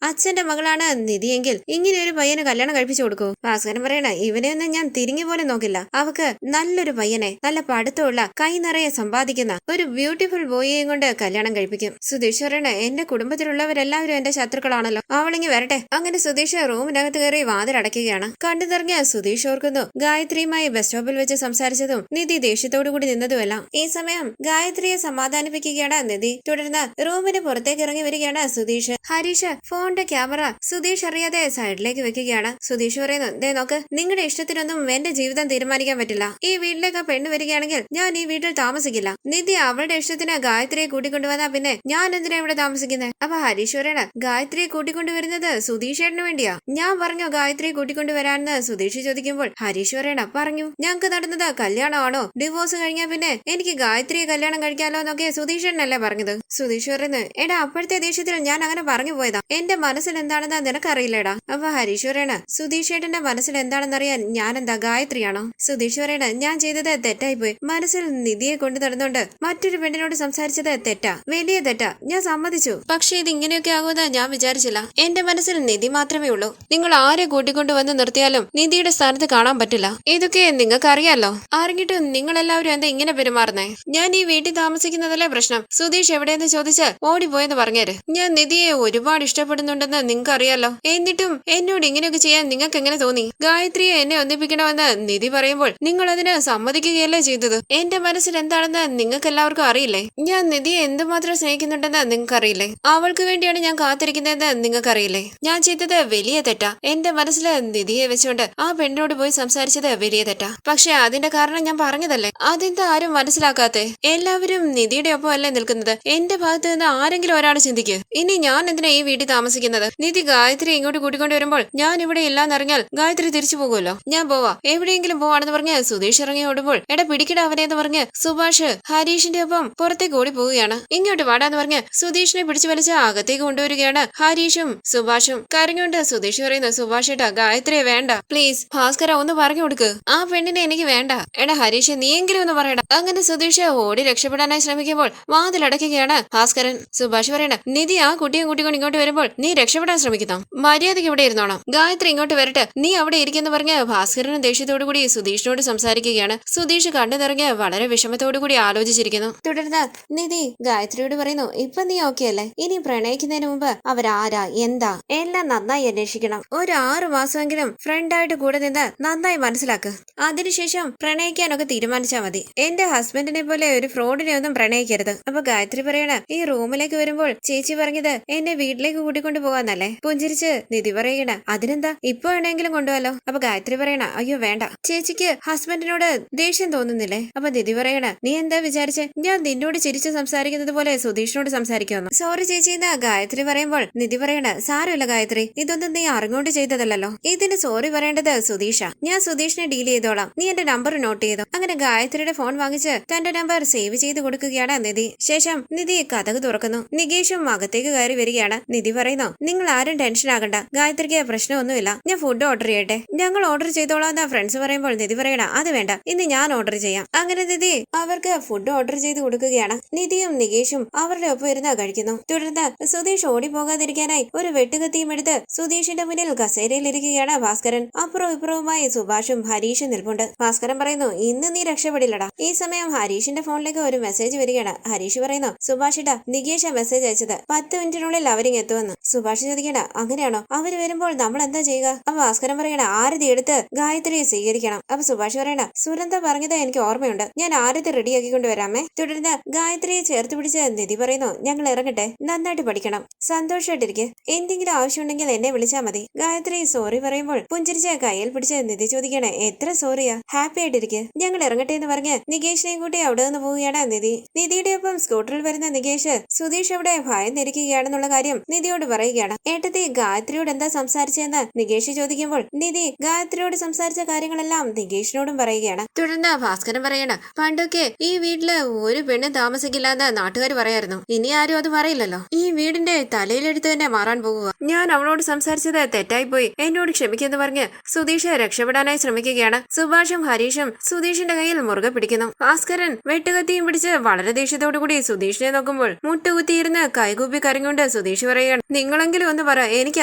അച്ഛന്റെ മകളാണ് നിധിയെങ്കിൽ ഇങ്ങനെ ഒരു പയ്യന് കല്യാണം കഴിപ്പിച്ചു കൊടുക്കൂ? ഭാസ്കരൻ പറയണ ഇവനെയൊന്നും ഞാൻ തിരിഞ്ഞു പോലും നോക്കില്ല. അവക്ക് നല്ലൊരു പയ്യനെ നല്ല പഠിത്തമുള്ള കൈ നിറയെ സമ്പാദിക്കുന്ന ഒരു ബ്യൂട്ടിഫുൾ ബോയിയെയും കൊണ്ട് കല്യാണം കഴിപ്പിക്കും. സുധീഷ് പറയണ എന്റെ കുടുംബത്തിലുള്ളവരെല്ലാവരും എന്റെ ശത്രുക്കളാണല്ലോ, അവളിങ്ങി വരട്ടെ. അങ്ങനെ സുധീഷ് റൂമിനകത്ത് കയറി വാതിലടയ്ക്കുകയാണ്. കണ്ടു നിറഞ്ഞ സുധീഷ് ഓർക്കുന്നു ഗായത്രിയുമായി ബസ് സ്റ്റോപ്പിൽ വെച്ച് സംസാരിച്ചതും നിധി ദേഷ്യത്തോടു കൂടി നിന്നതുമെല്ലാം. ഈ സമയം ഗായത്രിയെ സമാധാനിപ്പിക്കുകയാണ് നിധി. തുടർന്ന് റൂമിന് പുറത്തേക്ക് ഇറങ്ങി വരികയാണ് സുധീഷ്. ഹരീഷ് ഫോണിന്റെ ക്യാമറ സുധീഷ് അറിയാതെ സൈഡിലേക്ക് വെക്കുകയാണ്. സുധീഷ് പറയുന്നു ദേ നോക്ക്, നിങ്ങളുടെ ഇഷ്ടത്തിനൊന്നും എന്റെ ജീവിതം തീരുമാനിക്കാൻ പറ്റില്ല. ഈ വീട്ടിലേക്ക് പെണ്ണ് വരികയാണെങ്കിൽ ഞാൻ ഈ വീട്ടിൽ താമസിക്കില്ല. നിധി അവളുടെ ഇഷ്ടത്തിന് ഗായത്രിയെ കൂട്ടിക്കൊണ്ടുവന്നാ പിന്നെ ഞാൻ എന്തിനാ ഇവിടെ താമസിക്കുന്നത്? അപ്പൊ ഹരീഷ് പറയണ ഗായത്രിയെ കൂട്ടിക്കൊണ്ടുവരുന്നത് സുധീഷ് ഏട്ടന് വേണ്ടിയാ? ഞാൻ പറഞ്ഞു ഗായത്രിയെ കൂട്ടിക്കൊണ്ടുവരാന്ന് സുധീഷ് ചോദിക്കുമ്പോൾ ഹരീഷ് പറയണ പറഞ്ഞു ഞങ്ങൾക്ക് നടന്നത് കല്യാണമാണോ? ഡിവോഴ്സ് കഴിഞ്ഞാ പിന്നെ എനിക്ക് ഗായത്രിയെ കല്യാണം കഴിക്കാലോ എന്നൊക്കെ സുധീഷ് ഏട്ടനല്ലേ പറഞ്ഞത്? സുധീഷ് പറയുന്നത് എടാ അപ്പോഴത്തെ ദേഷ്യത്തിൽ ഞാൻ അങ്ങനെ പറഞ്ഞു പോയതാ, എന്റെ മനസ്സിൽ എന്താണെന്ന് നിനക്കറിയില്ലടാ. അപ്പൊ ഹരീഷ് പറയണ സുധീഷ് ഏട്ടന്റെ മനസ്സിൽ എന്താണെന്നറിയാൻ ഞാൻ എന്താ ഗായത്രിയാണോ? സുധീഷ് പറയണ ഞാൻ ചെയ്തത് തെറ്റായിപ്പോയി. മനസ്സിൽ നിധിയെ കൊണ്ടു നടന്നുകൊണ്ട് മറ്റൊരു പെണ്ണിനോട് സംസാരിച്ചത് തെറ്റാ, വലിയ തെറ്റാ, ഞാൻ സമ്മതിച്ചു. പക്ഷെ ഇത് ഇങ്ങനെയൊക്കെ ആകുമെന്ന് ഞാൻ വിചാരിച്ചില്ല. എന്റെ മനസ്സിൽ നിധി മാത്രമേ ഉള്ളൂ. നിങ്ങൾ ആരെ കൂട്ടിക്കൊണ്ടുവന്ന് നിർത്തിയാലും നിധിയുടെ സ്ഥാനത്ത് കാണാൻ പറ്റില്ല. ഇതൊക്കെ നിങ്ങൾക്ക് അറിയാലോ. അറിഞ്ഞിട്ടും നിങ്ങളെല്ലാവരും എന്താ ഇങ്ങനെ പെരുമാറുന്നേ? ഞാൻ ഈ വീട്ടിൽ താമസിക്കുന്നതല്ലേ പ്രശ്നം. സുധീഷ് എവിടെയെന്ന് ചോദിച്ച് ഓടിപ്പോയെന്ന് പറഞ്ഞേര്. ഞാൻ നിധിയെ ഒരുപാട് ഇഷ്ടപ്പെടുന്നുണ്ടെന്ന് നിങ്ങൾക്ക് അറിയാലോ, എന്നിട്ടും എന്നോട് ഇങ്ങനെയൊക്കെ ചെയ്യാൻ നിങ്ങൾക്ക് എങ്ങനെ തോന്നി? ഗായത്രിയെ എന്നെ ഒന്നിപ്പിക്കണമെന്ന് നിധി പറയുമ്പോൾ നിങ്ങൾ അതിന് സമ്മതിക്കുകയല്ലേ ചെയ്തത്? എന്റെ മനസ്സിൽ എന്താണെന്ന് നിങ്ങൾക്ക് എല്ലാവർക്കും അറിയില്ലേ? ഞാൻ നിധിയെ എന്തുമാത്രം സ്നേഹിക്കുന്നുണ്ടെന്ന് നിങ്ങൾക്ക് അറിയില്ലേ? അവൾക്ക് വേണ്ടിയാണ് ഞാൻ കാത്തിരിക്കുന്നതെന്ന് നിങ്ങൾക്ക് അറിയില്ലേ? ഞാൻ ചെയ്തത് വലിയ തെറ്റാ. എന്റെ മനസ്സിൽ നിധിയെ വെച്ചുകൊണ്ട് ആ പെണ്ണിനോട് പോയി സംസാരിച്ചത് വലിയ തെറ്റാ. പക്ഷെ അതിന്റെ കാരണം ഞാൻ പറഞ്ഞതല്ലേ? അതെന്താ ആരും മനസ്സിലാക്കാത്തെ? എല്ലാവരും നിധിയുടെ ഒപ്പം അല്ലേ നിൽക്കുന്നത്? എന്റെ ഭാഗത്ത് നിന്ന് ആരെങ്കിലും ഒരാൾ ചിന്തിക്ക്. ഇനി ഞാൻ എന്തിനാ ഈ വീട്ടിൽ താമസിക്കുന്നത്? നിധി ഗായത്രി ഇങ്ങോട്ട് കൂട്ടിക്കൊണ്ടു വരുമ്പോൾ ഞാൻ ഇവിടെ ഇല്ലാന്നറിഞ്ഞാൽ ഗായത്രി തിരിച്ചു പോകുമല്ലോ. ഞാൻ പോവാ, എവിടെയെങ്കിലും പോവാണെന്ന് പറഞ്ഞ് സുധീഷ് ഇറങ്ങി ഓടുമ്പോൾ എടാ പിടിക്കട അവനെന്ന് പറഞ്ഞ് സുഭാഷ് ഹരീഷിന്റെ ഒപ്പം പുറത്തേക്ക് ഓടി പോവുകയാണ്. ഇങ്ങോട്ട് വാടാന്ന് പറഞ്ഞ് സുധീഷിനെ പിടിച്ചു വലിച്ച് അകത്തേക്ക് കൊണ്ടുവരികയാണ് ഹരീഷും സുഭാഷും. കരഞ്ഞുകൊണ്ട് സുധീഷ് പറയുന്നു സുഭാഷ് ഏട്ടാ ഗായത്രിയെ വേണ്ട, പ്ലീസ് ഭാസ്കര ഒന്ന് പറഞ്ഞു കൊടുക്ക്, ആ പെണ്ണിനെ എനിക്ക് വേണ്ട. എടാ ഹരീഷ് നീയെങ്കിലും ഒന്ന് പറയണ്ട. അങ്ങനെ സുധീഷ് ഓടി രക്ഷപ്പെടാനായി ശ്രമിക്കുമ്പോൾ വാതിലടയ്ക്കുകയാണ് ഭാസ്കരൻ. സുഭാഷ് പറയണ നിധി ആ കുട്ടിയും കൂട്ടിക്കൊണ്ട് ഇങ്ങോട്ട് വരുമ്പോൾ നീ രക്ഷപ്പെടാൻ ശ്രമിക്കുന്നു, മര്യാദയ്ക്ക് ഇവിടെ ഇരുന്നോണം. ഗായത്രി ഇങ്ങോട്ട് വരട്ടെ, നീ അവിടെ ഇരിക്കുന്നു പറഞ്ഞ് ഭാസ്കരനും ദേഷ്യത്തോടു കൂടി സുധീഷിനോട് സംസാരിക്കുകയാണ്. സുധീഷ് കണ്ടു നിറഞ്ഞ് വളരെ വിഷമത്തോടു കൂടി ആലോചിച്ചിരിക്കുന്നു. തുടർന്ന് നിധി ഗായത്രിയോട് പറയുന്നു ഇപ്പൊ നീ ഓക്കെ അല്ലേ? ഇനി പ്രണയിക്കുന്നതിന് മുമ്പ് അവരാരാ എന്താ എല്ലാം നന്നായി അന്വേഷിക്കണം. ഒരു 6 മാസമെങ്കിലും ഫ്രണ്ടായിട്ട് കൂടെ നിന്ന് നന്നായി മനസ്സിലാക്ക്. അതിനുശേഷം പ്രണയിക്കാനൊക്കെ തീരുമാനിച്ചാൽ മതി. എന്റെ ഹസ്ബൻഡിനെ പോലെ ഒരു ഫ്രോഡിനെ ഒന്നും പ്രണയിക്കരുത്. അപ്പൊ ഗായത്രി പറയണ ഈ റൂമിലേക്ക് വരുമ്പോൾ ചേച്ചി പറഞ്ഞത് എന്നെ വീട്ടിലേക്ക് വീട്ടിലേക്ക് കൂട്ടിക്കൊണ്ടു പോകാന്നല്ലേ പുഞ്ചിരിച്ച് നിധി പറയണ. അതിനെന്താ, ഇപ്പൊ വേണമെങ്കിലും കൊണ്ടുപോലോ. അപ്പൊ ഗായത്രി പറയണ, അയ്യോ വേണ്ട, ചേച്ചിക്ക് ഹസ്ബൻഡിനോട് ദേഷ്യം തോന്നുന്നില്ലേ? അപ്പൊ നിധി പറയണ, നീ എന്താ വിചാരിച്ച് ഞാൻ നിന്നോട് ചിരിച്ച് സംസാരിക്കുന്നത് പോലെ സുധീഷിനോട് സംസാരിക്കുമെന്ന്? സോറി ചേച്ചി എന്ന് ഗായത്രി പറയുമ്പോൾ നിധി പറയണ, സാരമില്ല ഗായത്രി, ഇതൊന്നും നീ അറിഞ്ഞുകൊണ്ട് ചെയ്തതല്ലോ. ഇതിന് സോറി പറയേണ്ടത് സുധീഷ. ഞാൻ സുധീഷിനെ ഡീൽ ചെയ്തോളാം, നീ എന്റെ നമ്പർ നോട്ട് ചെയ്തോ. അങ്ങനെ ഗായത്രിയുടെ ഫോൺ വാങ്ങിച്ച് തന്റെ നമ്പർ സേവ് ചെയ്ത് കൊടുക്കുകയാണ് നിധി. ശേഷം നിധി കഥക് തുറക്കുന്നു. നികേഷും അകത്തേക്ക് കയറി വരികയാണ്. നിധി പറയുന്നു, നിങ്ങൾ ആരും ടെൻഷൻ ആകണ്ട, ഗായത്രിക്ക് പ്രശ്നമൊന്നുമില്ല, ഞാൻ ഫുഡ് ഓർഡർ ചെയ്യട്ടെ. ഞങ്ങൾ ഓർഡർ ചെയ്തോളാം എന്നാ ഫ്രണ്ട്സ് പറയുമ്പോൾ നിധി പറയണ, അത് വേണ്ട, ഇന്ന് ഞാൻ ഓർഡർ ചെയ്യാം. അങ്ങനെ നിധി അവർക്ക് ഫുഡ് ഓർഡർ ചെയ്ത് കൊടുക്കുകയാണ്. നിധിയും നികേഷും അവരുടെ ഒപ്പം ഇരുന്ന് കഴിക്കുന്നു. തുടർന്ന് സുധീഷ് ഓടി പോകാതിരിക്കാനായി ഒരു വെട്ടുകത്തിയും എടുത്ത് സുധീഷിന്റെ മുന്നിൽ കസേരയിൽ ഇരിക്കുകയാണ് ഭാസ്കരൻ. അപ്പുറവും ഇപ്പുറവുമായി സുഭാഷും ഹരീഷും നിൽപ്പുണ്ട്. ഭാസ്കരൻ പറയുന്നു, ഇന്ന് നീ രക്ഷപ്പെടില്ലടാ. ഈ സമയം ഹരീഷിന്റെ ഫോണിലേക്ക് ഒരു മെസ്സേജ് വരികയാണ്. ഹരീഷ് പറയുന്നു, സുഭാഷിട്ട നികേഷ മെസ്സേജ് അയച്ചത് 10 മിനിറ്റിനുള്ളിൽ അവരിങ് എത്തുമെന്ന്. സുഭാഷ് ചോദിക്കണ, അങ്ങനെയാണോ? അവര് വരുമ്പോൾ നമ്മൾ എന്താ ചെയ്യുക? അപ്പൊ ഭാസ്കരൻ പറയണ, ആരതി എടുത്ത് ഗായത്രിയെ സ്വീകരിക്കണം. അപ്പൊ സുഭാഷ് പറയണ, സുരന്ത പറഞ്ഞത് എനിക്ക് ഓർമ്മയുണ്ട്, ഞാൻ ആരതി റെഡിയാക്കിക്കൊണ്ട് വരാമേ. തുടർന്ന് ഗായത്രിയെ ചേർത്ത് പിടിച്ച് നിധി പറയുന്നു, ഞങ്ങൾ ഇറങ്ങട്ടെ, നന്നായിട്ട് പഠിക്കണം, സന്തോഷമായിട്ടിരിക്കെ, എന്തെങ്കിലും ആവശ്യമുണ്ടെങ്കിൽ എന്നെ വിളിച്ചാൽ മതി. ഗായത്രി സോറി പറയുമ്പോൾ പുഞ്ചിരിച്ച് കയ്യിൽ പിടിച്ച് നിധി ചോദിക്കണേ, എത്ര സോറിയാ, ഹാപ്പി ആയിട്ടിരിക്കെ, ഞങ്ങൾ ഇറങ്ങട്ടെ എന്ന് പറഞ്ഞ് നികേഷിനെയും കൂട്ടി അവിടെ നിന്ന് പോവുകയാണ് നിധി. നിധിയുടെ ഒപ്പം സ്കൂട്ടറിൽ വരുന്ന നികേഷ് സുധീഷ് അവിടെ ഭയന്നിരിക്കുകയാണെന്നുള്ള കാര്യം നിധിയോട് പറയുകയാണ്. ഏട്ടത്തി ഗായത്രിയോട് എന്താ സംസാരിച്ചതെന്ന് നികേഷ് ചോദിക്കുമ്പോൾ നിധി ഗായത്രിയോട് സംസാരിച്ച കാര്യങ്ങളെല്ലാം നികേഷിനോടും പറയുകയാണ്. തുടർന്ന് ഭാസ്കരൻ പറയണ, പണ്ടൊക്കെ ഈ വീട്ടില് ഒരു പെണ്ണ് താമസിക്കില്ലാന്ന് നാട്ടുകാർ പറയായിരുന്നു, ഇനി ആരും അത് പറയില്ലല്ലോ. ഈ വീടിന്റെ തലയിലെടുത്ത് തന്നെ മാറാൻ പോകുക. ഞാൻ അവളോട് സംസാരിച്ചത് തെറ്റായിപ്പോയി, എന്നോട് ക്ഷമിക്കെന്ന് പറഞ്ഞ് സുധീഷ് രക്ഷപ്പെടാനായി ശ്രമിക്കുകയാണ്. സുഭാഷും ഹരീഷും സുധീഷിന്റെ കയ്യിൽ മുറുകെ പിടിക്കുന്നു. ഭാസ്കരൻ വെട്ടുകത്തിയും പിടിച്ച് വളരെ ദേഷ്യത്തോടുകൂടി സുധീഷിനെ നോക്കുമ്പോൾ മുട്ടുകുത്തിയിരുന്ന് കൈകൂപ്പി കരഞ്ഞുകൊണ്ട് സുധീഷ് പറയുകയാണ്, നിങ്ങളെങ്കിലും ഒന്ന് പറ, എനിക്ക്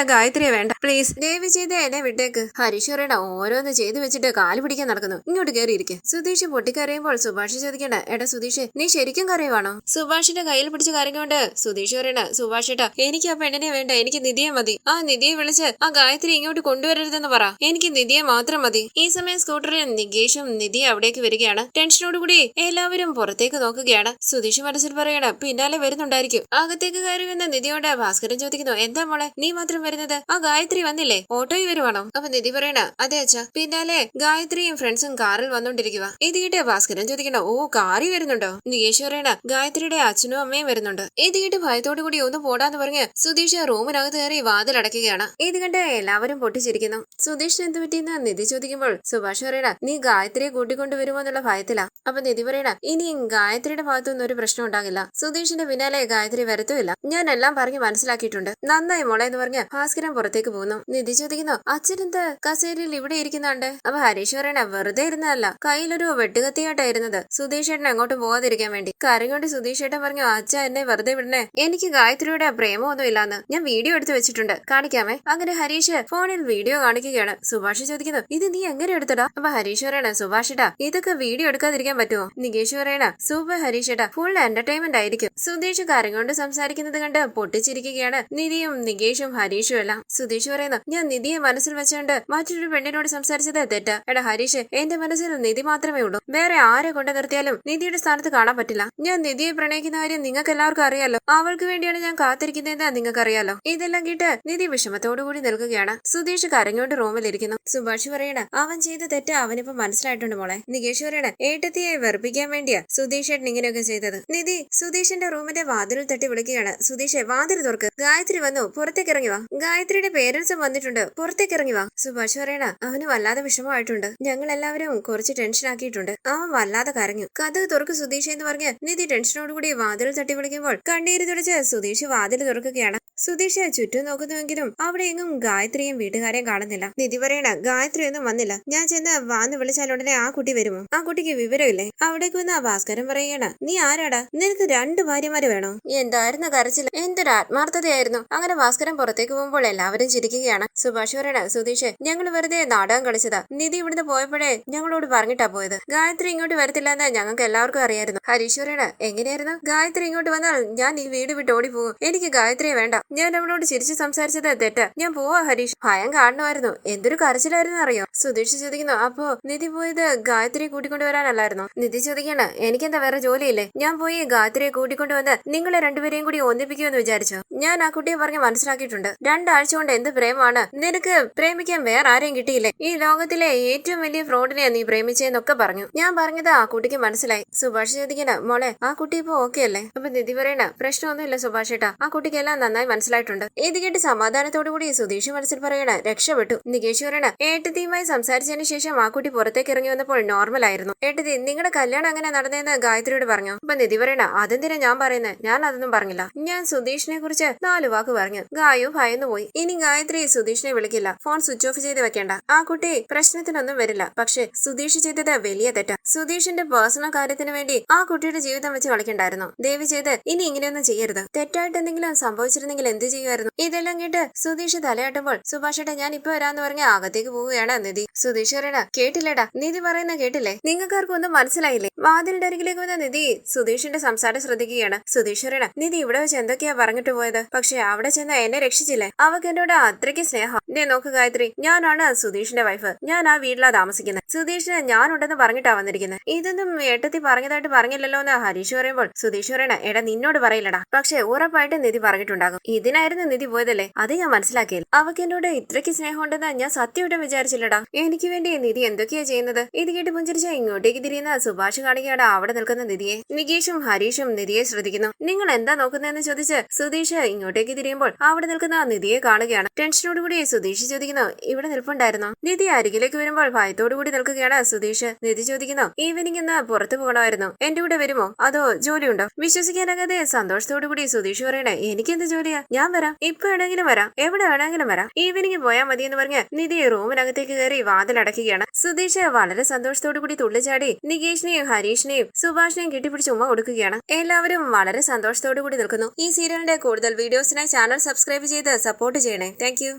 ആ ഗായത്രിയെ വേണ്ട, പ്ലീസ്, ദയവ് ചെയ്ത് എന്നെ വിട്ടേക്ക്. ഹരീഷ് പറയണ, ഓരോന്ന് ചെയ്തു വെച്ചിട്ട് കാല് പിടിക്കാൻ നടക്കുന്നു, ഇങ്ങോട്ട് കയറിയിരിക്കെ. സുധീഷ് പൊട്ടിക്കരയുമ്പോൾ സുഭാഷ് ചോദിക്കണ്ട, എടാ സുധീഷ്, നീ ശരിക്കും കരയുവാണോ? സുഭാഷിന്റെ കയ്യിൽ പിടിച്ച് കരഞ്ഞുകൊണ്ട് സുധീഷ് പറയണ, സുഭാഷേട്ടാ, എനിക്ക് ആ പെണ്ണിനെ വേണ്ട, എനിക്ക് നിധിയെ മതി. ആ നിധിയെ വിളിച്ച് ആ ഗായത്രി ഇങ്ങോട്ട് കൊണ്ടുവരരുതെന്ന് പറ, എനിക്ക് നിധിയെ മാത്രം മതി. ഈ സമയം സ്കൂട്ടറിൽ നികേഷും നിധി അവിടേക്ക് വരികയാണ്. ടെൻഷനോടുകൂടി എല്ലാവരും പുറത്തേക്ക് നോക്കുകയാണ്. സുധീഷ് മനസ്സിൽ പറയണ, പിന്നാലെ വരുന്നുണ്ടായിരിക്കും. അകത്തേക്ക് കയറി വന്ന നിധിയോട് ഭാസ്കരൻ ചോദിക്കുന്നു, എന്താ മോളെ നീ മാത്രം വരുന്നത്, ആ ഗായത്രി വന്നില്ലേ, ഓട്ടോയിൽ വരുവാണോ? അപ്പൊ നിധി പറയണ, അതെ അച്ഛാ. പിന്നാലെ ഗായത്രിയും ഫ്രണ്ട്സും കാറിൽ വന്നോണ്ടിരിക്കുക. ഇത് കേട്ട് ഭാസ്കരൻ ചോദിക്കണ, ഓ കാറി വരുന്നുണ്ടോ? നികേഷ് പറയണ, ഗായത്രിയുടെ അച്ഛനും അമ്മയും വരുന്നുണ്ട്. ഇത് കേട്ട് ഭയത്തോടു കൂടി ഒന്ന് പോടാന്ന് പറഞ്ഞ് സുധീഷ് റൂമിനകത്ത് കയറി വാതിൽ അടയ്ക്കുകയാണ്. ഇത് കണ്ട് എല്ലാവരും പൊട്ടിച്ചിരിക്കുന്നു. സുധീഷിന് എന്ത് പറ്റിയെന്ന് നിധി ചോദിക്കുമ്പോൾ സുഭാഷ് പറയണ, നീ ഗായത്രിയെ കൂട്ടിക്കൊണ്ടുവരുമോ എന്നുള്ള ഭയത്തിലാ. അപ്പൊ നിധി പറയണ, ഇനിയും ഗായത്രിയുടെ ഭാഗത്തുനിന്ന് ഒരു പ്രശ്നം ഉണ്ടാകില്ല, സുധീഷിന്റെ പിന്നാലെ ഗായത്രി വരത്തുമില്ല, ഞാൻ എല്ലാം പറഞ്ഞ് മനസ്സിലാക്കിയിട്ടുണ്ട്, നന്നായി മോളെ എന്ന് പറഞ്ഞ് ഭാസ്കരൻ പുറത്തേക്ക് പോകുന്നു. നിധി ചോദിക്കുന്നു, അച്ഛനെന്ത് കസേരയിൽ ഇവിടെ ഇരിക്കുന്നുണ്ട്? അപ്പൊ ഹരീഷ് പറയണ, വെറുതെ ഇരുന്നതല്ല, കയ്യിലൊരു വെട്ടുകത്തിയായിട്ടായിരുന്നത്, സുധീഷ് ഏട്ടൻ അങ്ങോട്ടും പോകാതിരിക്കാൻ വേണ്ടി. കരഞ്ഞോണ്ട് സുധീഷ് ഏട്ടൻ പറഞ്ഞു, അച്ഛ എന്നെ വെറുതെ വിടണേ, എനിക്ക് ഗായത്രിയുടെ പ്രേമമൊന്നും ഇല്ലാന്ന് ഞാൻ വീഡിയോ എടുത്ത് വെച്ചിട്ടുണ്ട്, കാണിക്കാമേ. അങ്ങനെ ഹരീഷ് ഫോണിൽ വീഡിയോ കാണിക്കുകയാണ്. സുഭാഷ് ചോദിക്കുന്നു, ഇത് നീ എങ്ങനെ എടുത്തടാ? അപ്പൊ ഹരീഷ് പറയണ, സുഭാഷേട്ടാ, ഇതൊക്കെ വീഡിയോ എടുക്കാതിരിക്കാൻ പറ്റുമോ? നികേഷ് പറയണ, സൂപ്പർ ഹരീഷേട്ടാ, ഫുൾ എന്റർടൈൻമെന്റ് ആയിരിക്കും. സുധീഷ് കരഞ്ഞോണ്ട് സംസാരിക്കുന്നത് കണ്ട് പൊട്ടിച്ചിരിക്കുകയാണ് നിധിയും നികേഷും ഹരീഷും എല്ലാം. സുധീഷ് പറയുന്നു, ഞാൻ നിധിയെ മനസ്സിൽ വെച്ചുകൊണ്ട് മറ്റൊരു പെണ്ണിനോട് സംസാരിച്ചത് തെറ്റാ. എടാ ഹരീഷ്, എന്റെ മനസ്സിൽ നിധി മാത്രമേ ഉള്ളൂ, വേറെ ആരെ കൊണ്ട് നിർത്തിയാലും നിധിയുടെ സ്ഥാനത്ത് കാണാൻ പറ്റില്ല. ഞാൻ നിധിയെ പ്രണയിക്കുന്ന കാര്യം നിങ്ങൾക്ക് എല്ലാവർക്കും അറിയാലോ, അവൾക്ക് വേണ്ടിയാണ് ഞാൻ കാത്തിരിക്കുന്നതെന്ന് നിങ്ങൾക്കറിയാലോ. ഇതെല്ലാം കേട്ട് നിധി വിഷമത്തോടുകൂടി നിൽക്കുകയാണ്. സുധീഷ് കരഞ്ഞോണ്ട് റൂമിലിരിക്കുന്നു. സുഭാഷ് പറയണ, അവൻ ചെയ്ത തെറ്റ് അവനിപ്പോ മനസ്സിലായിട്ടുണ്ട് മോളെ. നികേഷ് പറയണ, ഏട്ടത്തിയെ വെറുപ്പിക്കാൻ വേണ്ടിയാ സുധീഷ് ഏട്ടൻ ഇങ്ങനെയൊക്കെ ചെയ്തത്. നിധി സുധീഷിന്റെ റൂമിന്റെ വാതിൽ തട്ടി വിളിക്കുകയാണ്. സുധീഷ്, വാതിൽ തുറക്ക്, ഗായത്രി വന്നു, പുറത്തേക്ക് ഇറങ്ങി വാ, ഗായത്രിയുടെ പേരൻസും വന്നിട്ടുണ്ട്, പുറത്തേക്ക് ഇറങ്ങി വാ. സുഭാഷ് പറയണ, അവന് വല്ലാതെ വിഷമമായിട്ടുണ്ട്, ഞങ്ങൾ എല്ലാവരും കുറച്ച് ടെൻഷൻ ആക്കിയിട്ടുണ്ട്, അവൻ വല്ലാതെ കരഞ്ഞു. കഥ തുറക്ക് സുധീഷ് എന്ന് പറഞ്ഞ് നിധി ടെൻഷനോടുകൂടി വാതിൽ തട്ടി വിളിക്കുമ്പോൾ കണ്ണീര് തുടച്ച് സുധീഷ് വാതിൽ തുറക്കുകയാണ്. സുധീഷ് ചുറ്റും നോക്കുന്നുവെങ്കിലും അവിടെ എങ്ങും ഗായത്രിയും വീട്ടുകാരെയും കാണുന്നില്ല. നിധി പറയണ, ഗായത്രി ഒന്നും വന്നില്ല, ഞാൻ ചെന്ന് വാന്ന് വിളിച്ചാൽ ഉടനെ ആ കുട്ടി വരുമോ? ആ കുട്ടിക്ക് വിവരമില്ലേ? അവിടേക്ക് വന്ന ഭാസ്കരൻ പറയണ, നീ ആരാടാ, നിനക്ക് 2 ഭാര്യമാര് വേണോ? എന്തായിരുന്നു കരച്ചിൽ, എന്തൊരു ആത്മാർത്ഥതയായിരുന്നു. അങ്ങനെ ഭാസ്കരൻ പുറത്തേക്ക് പോകുമ്പോൾ എല്ലാവരും ചിരിക്കുകയാണ്. സുഭാഷ് പറയണ, സുധീഷ്, ഞങ്ങൾ വെറുതെ നാടകം കളിച്ചതാ, നിധി ഇവിടുന്ന് പോയപ്പോഴേ ഞങ്ങളോട് പറഞ്ഞിട്ടാ പോയത്, ഗായത്രി ഇങ്ങോട്ട് വരത്തില്ല എന്ന് ഞങ്ങൾക്ക് എല്ലാവർക്കും അറിയായിരുന്നു. ഹരീഷ് പറയണ, എങ്ങനെയായിരുന്നു? ഗായത്രി ഇങ്ങോട്ട് വന്നാൽ ഞാൻ ഈ വീട് വിട്ട് ഓടിപ്പോകും, എനിക്ക് ഗായത്രിയെ വേണ്ട. ഞാൻ അവളോട് ചിരിച്ചു സംസാരിച്ചത് തെറ്റ്. ഞാൻ പോവാ ഹരീഷ്. ഭയം കാണുമായിരുന്നു. എന്തൊരു കരച്ചിലായിരുന്നു അറിയോ? സുധീഷ് ചോദിക്കുന്നു. അപ്പോ നിധി പോയത് ഗായത്രിയെ കൂട്ടിക്കൊണ്ടുവരാനല്ലായിരുന്നു? നിധി ചോദിക്കാണ്. എനിക്കെന്താ വേറെ ജോലിയില്ലേ? ഞാൻ പോയി ഗായത്രിയെ കൂട്ടിക്കൊണ്ടുവന്ന് നിങ്ങളെ രണ്ടുപേരെയും കൂടി ഒന്നിപ്പിക്കുമെന്ന് വിചാരിച്ചു. ഞാൻ ആ കുട്ടിയെ പറഞ്ഞ് മനസ്സിലാക്കിയിട്ടുണ്ട്. 2 ആഴ്ച കൊണ്ട് എന്ത് പ്രേമമാണ്. നിനക്ക് പ്രേമിക്കാൻ വേറെ ആരെയും കിട്ടിയില്ലേ? ഈ ലോകത്തിലെ ഏറ്റവും വലിയ ഫ്രോഡിനെയാ നീ പ്രേമിച്ചെന്നൊക്കെ പറഞ്ഞു. ഞാൻ പറഞ്ഞത് ആ കുട്ടിക്ക് മനസ്സിലായി. സുഭാഷ് ചോദിക്കണ. മോളെ ആ കുട്ടി ഇപ്പൊ ഓക്കെ അല്ലേ? അപ്പൊ നിധി പറയണ. പ്രശ്നമൊന്നുമില്ല സുഭാഷ് ഏട്ടാ, ആ കുട്ടിക്ക് എല്ലാം നന്നായി മനസ്സിലായിട്ടുണ്ട്. ഇത് കേട്ട് സമാധാനത്തോടു കൂടി സുധീഷ് മനസ്സിൽ പറയണ. രക്ഷപ്പെട്ടു. നികേഷ് പറയണ. ഏട്ടത്തിയുമായി സംസാരിച്ചതിന് ശേഷം ആ കുട്ടി പുറത്തേക്ക് ഇറങ്ങി വന്നപ്പോൾ നോർമൽ ആയിരുന്നു. ഏട്ടത്തി നിങ്ങളുടെ കല്യാണം അങ്ങനെ നടന്നതെന്ന് ഗായത്രിയോട് പറഞ്ഞു. അപ്പൊ നിധി പറയണ. അതെന്തിനാ ഞാൻ പറയുന്നത്? ഞാൻ അതൊന്നും പറഞ്ഞില്ല. ഞാൻ സുധീഷിനെ കുറിച്ച് 4 വാക്ക് പറഞ്ഞു. ഗായു ഭയന്നു പോയി. ഇനി ഗായത്രി സുധീഷിനെ വിളിക്കില്ല. ഫോൺ സ്വിച്ച് ഓഫ് ചെയ്ത് വെക്കേണ്ട. ആ കുട്ടി പ്രശ്നത്തിനൊന്നും വരില്ല. പക്ഷെ സുധീഷ് ചെയ്തത് വലിയ തെറ്റാ. സുധീഷിന്റെ പേഴ്സണൽ കാര്യത്തിന് വേണ്ടി ആ കുട്ടിയുടെ ജീവിതം വെച്ച് കളിക്കണ്ടായിരുന്നു. ദയവ് ചെയ്ത് ഇനി ഇങ്ങനെയൊന്നും ചെയ്യരുത്. തെറ്റായിട്ട് എന്തെങ്കിലും സംഭവിച്ചിരുന്നെങ്കിൽ എന്ത് ചെയ്യുമായിരുന്നു? ഇതെല്ലാം കേട്ട് സുധീഷ് തലയാട്ടുമ്പോൾ സുഭാഷേട്ടാ ഞാൻ ഇപ്പൊ വരാന്ന് പറഞ്ഞ അകത്തേക്ക് പോവുകയാണ് നിധി. സുധീഷ് പറയണ. കേട്ടില്ലേടാ? നിധി പറയുന്ന കേട്ടില്ലേ? നിങ്ങൾക്കാർക്കും ഒന്നും മനസ്സിലായില്ലേ? വാതിലിന്റെ അരികിലേക്ക് വന്ന നിധി സുധീഷിന്റെ സംസാരം ശ്രദ്ധിക്കുകയാണ്. സുധീഷ് പറയണ. നിധി ഇവിടെ വെച്ച് എന്തൊക്കെയാ പറഞ്ഞിട്ട് പോയത്? പക്ഷെ അവിടെ ചെന്ന് എന്നെ രക്ഷിച്ചില്ലേ? അവക്ക് എന്നോട് അത്രയ്ക്ക് സ്നേഹം. ദേ നോക്ക് ഗായത്രി, ഞാനാണ് സുധീഷിന്റെ വൈഫ്. ഞാൻ ആ വീട്ടിലാ താമസിക്കുന്നത്. സുധീഷിന് ഞാനുണ്ടെന്ന് പറഞ്ഞിട്ടാ വന്നിരിക്കുന്നത്. ഇതൊന്നും ഏട്ടത്തി പറഞ്ഞതായിട്ട് പറഞ്ഞില്ലല്ലോ എന്ന് ഹരീഷ് പറയുമ്പോൾ സുധീഷ് പറയണ. എടാ നിന്നോട് പറയില്ലടാ, പക്ഷെ ഉറപ്പായിട്ടും നിധി പറഞ്ഞിട്ടുണ്ടാകും. ഇതിനായിരുന്നു നിധി പോയതല്ലേ? അത് ഞാൻ മനസ്സിലാക്കിയില്ല. അവക്ക് എന്നോട് ഇത്രയ്ക്ക് സ്നേഹം ഉണ്ടെന്ന് ഞാൻ സത്യമായിട്ടും വിചാരിച്ചില്ലടാ. എനിക്ക് വേണ്ടി നിധി എന്തൊക്കെയാ ചെയ്യുന്നത്? ഇത് കേട്ട് പുഞ്ചിരിച്ച ഇങ്ങോട്ടേക്ക് തിരിയുന്ന സുഭാഷ് കാണിക്കാണ് അവിടെ നിൽക്കുന്ന നിധിയെ. നികേഷും ഹരീഷും നിധിയെ ശ്രദ്ധിക്കുന്നു. നിങ്ങൾ എന്താ നോക്കുന്നതെന്ന് ചോദിച്ച് സുധീഷ് ഇങ്ങോട്ടേക്ക് തിരിയുമ്പോൾ അവിടെ നിൽക്കുന്ന നിധിയെ കാണുകയാണ്. ടെൻഷനോടുകൂടി സുധീഷ് ചോദിക്കുന്നു. ഇവിടെ നിൽപ്പുണ്ടായിരുന്നോ? നിധി അരികിലേക്ക് വരുമ്പോൾ ഭയത്തോടുകൂടി നിൽക്കുകയാണ് സുധീഷ്. നിധി ചോദിക്കുന്നു. ഈവനിങ് ഇന്ന് പുറത്തു പോകണമായിരുന്നു. എന്റെ കൂടെ വരുമോ? അതോ ജോലിയുണ്ടോ? വിശ്വസിക്കാനാകാതെ സന്തോഷത്തോടുകൂടി സുധീഷ് പറയണേ. എനിക്കെന്ത് ജോലിയാ? ഞാൻ വരാം. ഇപ്പൊ വേണമെങ്കിലും വരാം. എവിടെ വേണമെങ്കിലും വരാം. ഈവനിങ് പോയാൽ മതി എന്ന് പറഞ്ഞ് നിധി റൂമിനകത്തേക്ക് കയറി വാതിലടക്കുകയാണ്. സുധീഷ് വളരെ സന്തോഷത്തോടുകൂടി തുള്ളിച്ചാടി നികേഷിനെയും ഹരീഷിനെയും സുഭാഷിനെയും കെട്ടിപ്പിടിച്ച് ഉമ്മ കൊടുക്കുകയാണ്. എല്ലാവരും വളരെ സന്തോഷത്തോടുകൂടി നിൽക്കുന്നു. ഈ സീരിയലിന്റെ കൂടുതൽ വീഡിയോസിനായി ചാനൽ സബ്സ്ക്രൈബ് ചെയ്ത് സപ്പോർട്ട് ചെയ്യണേ. താങ്ക്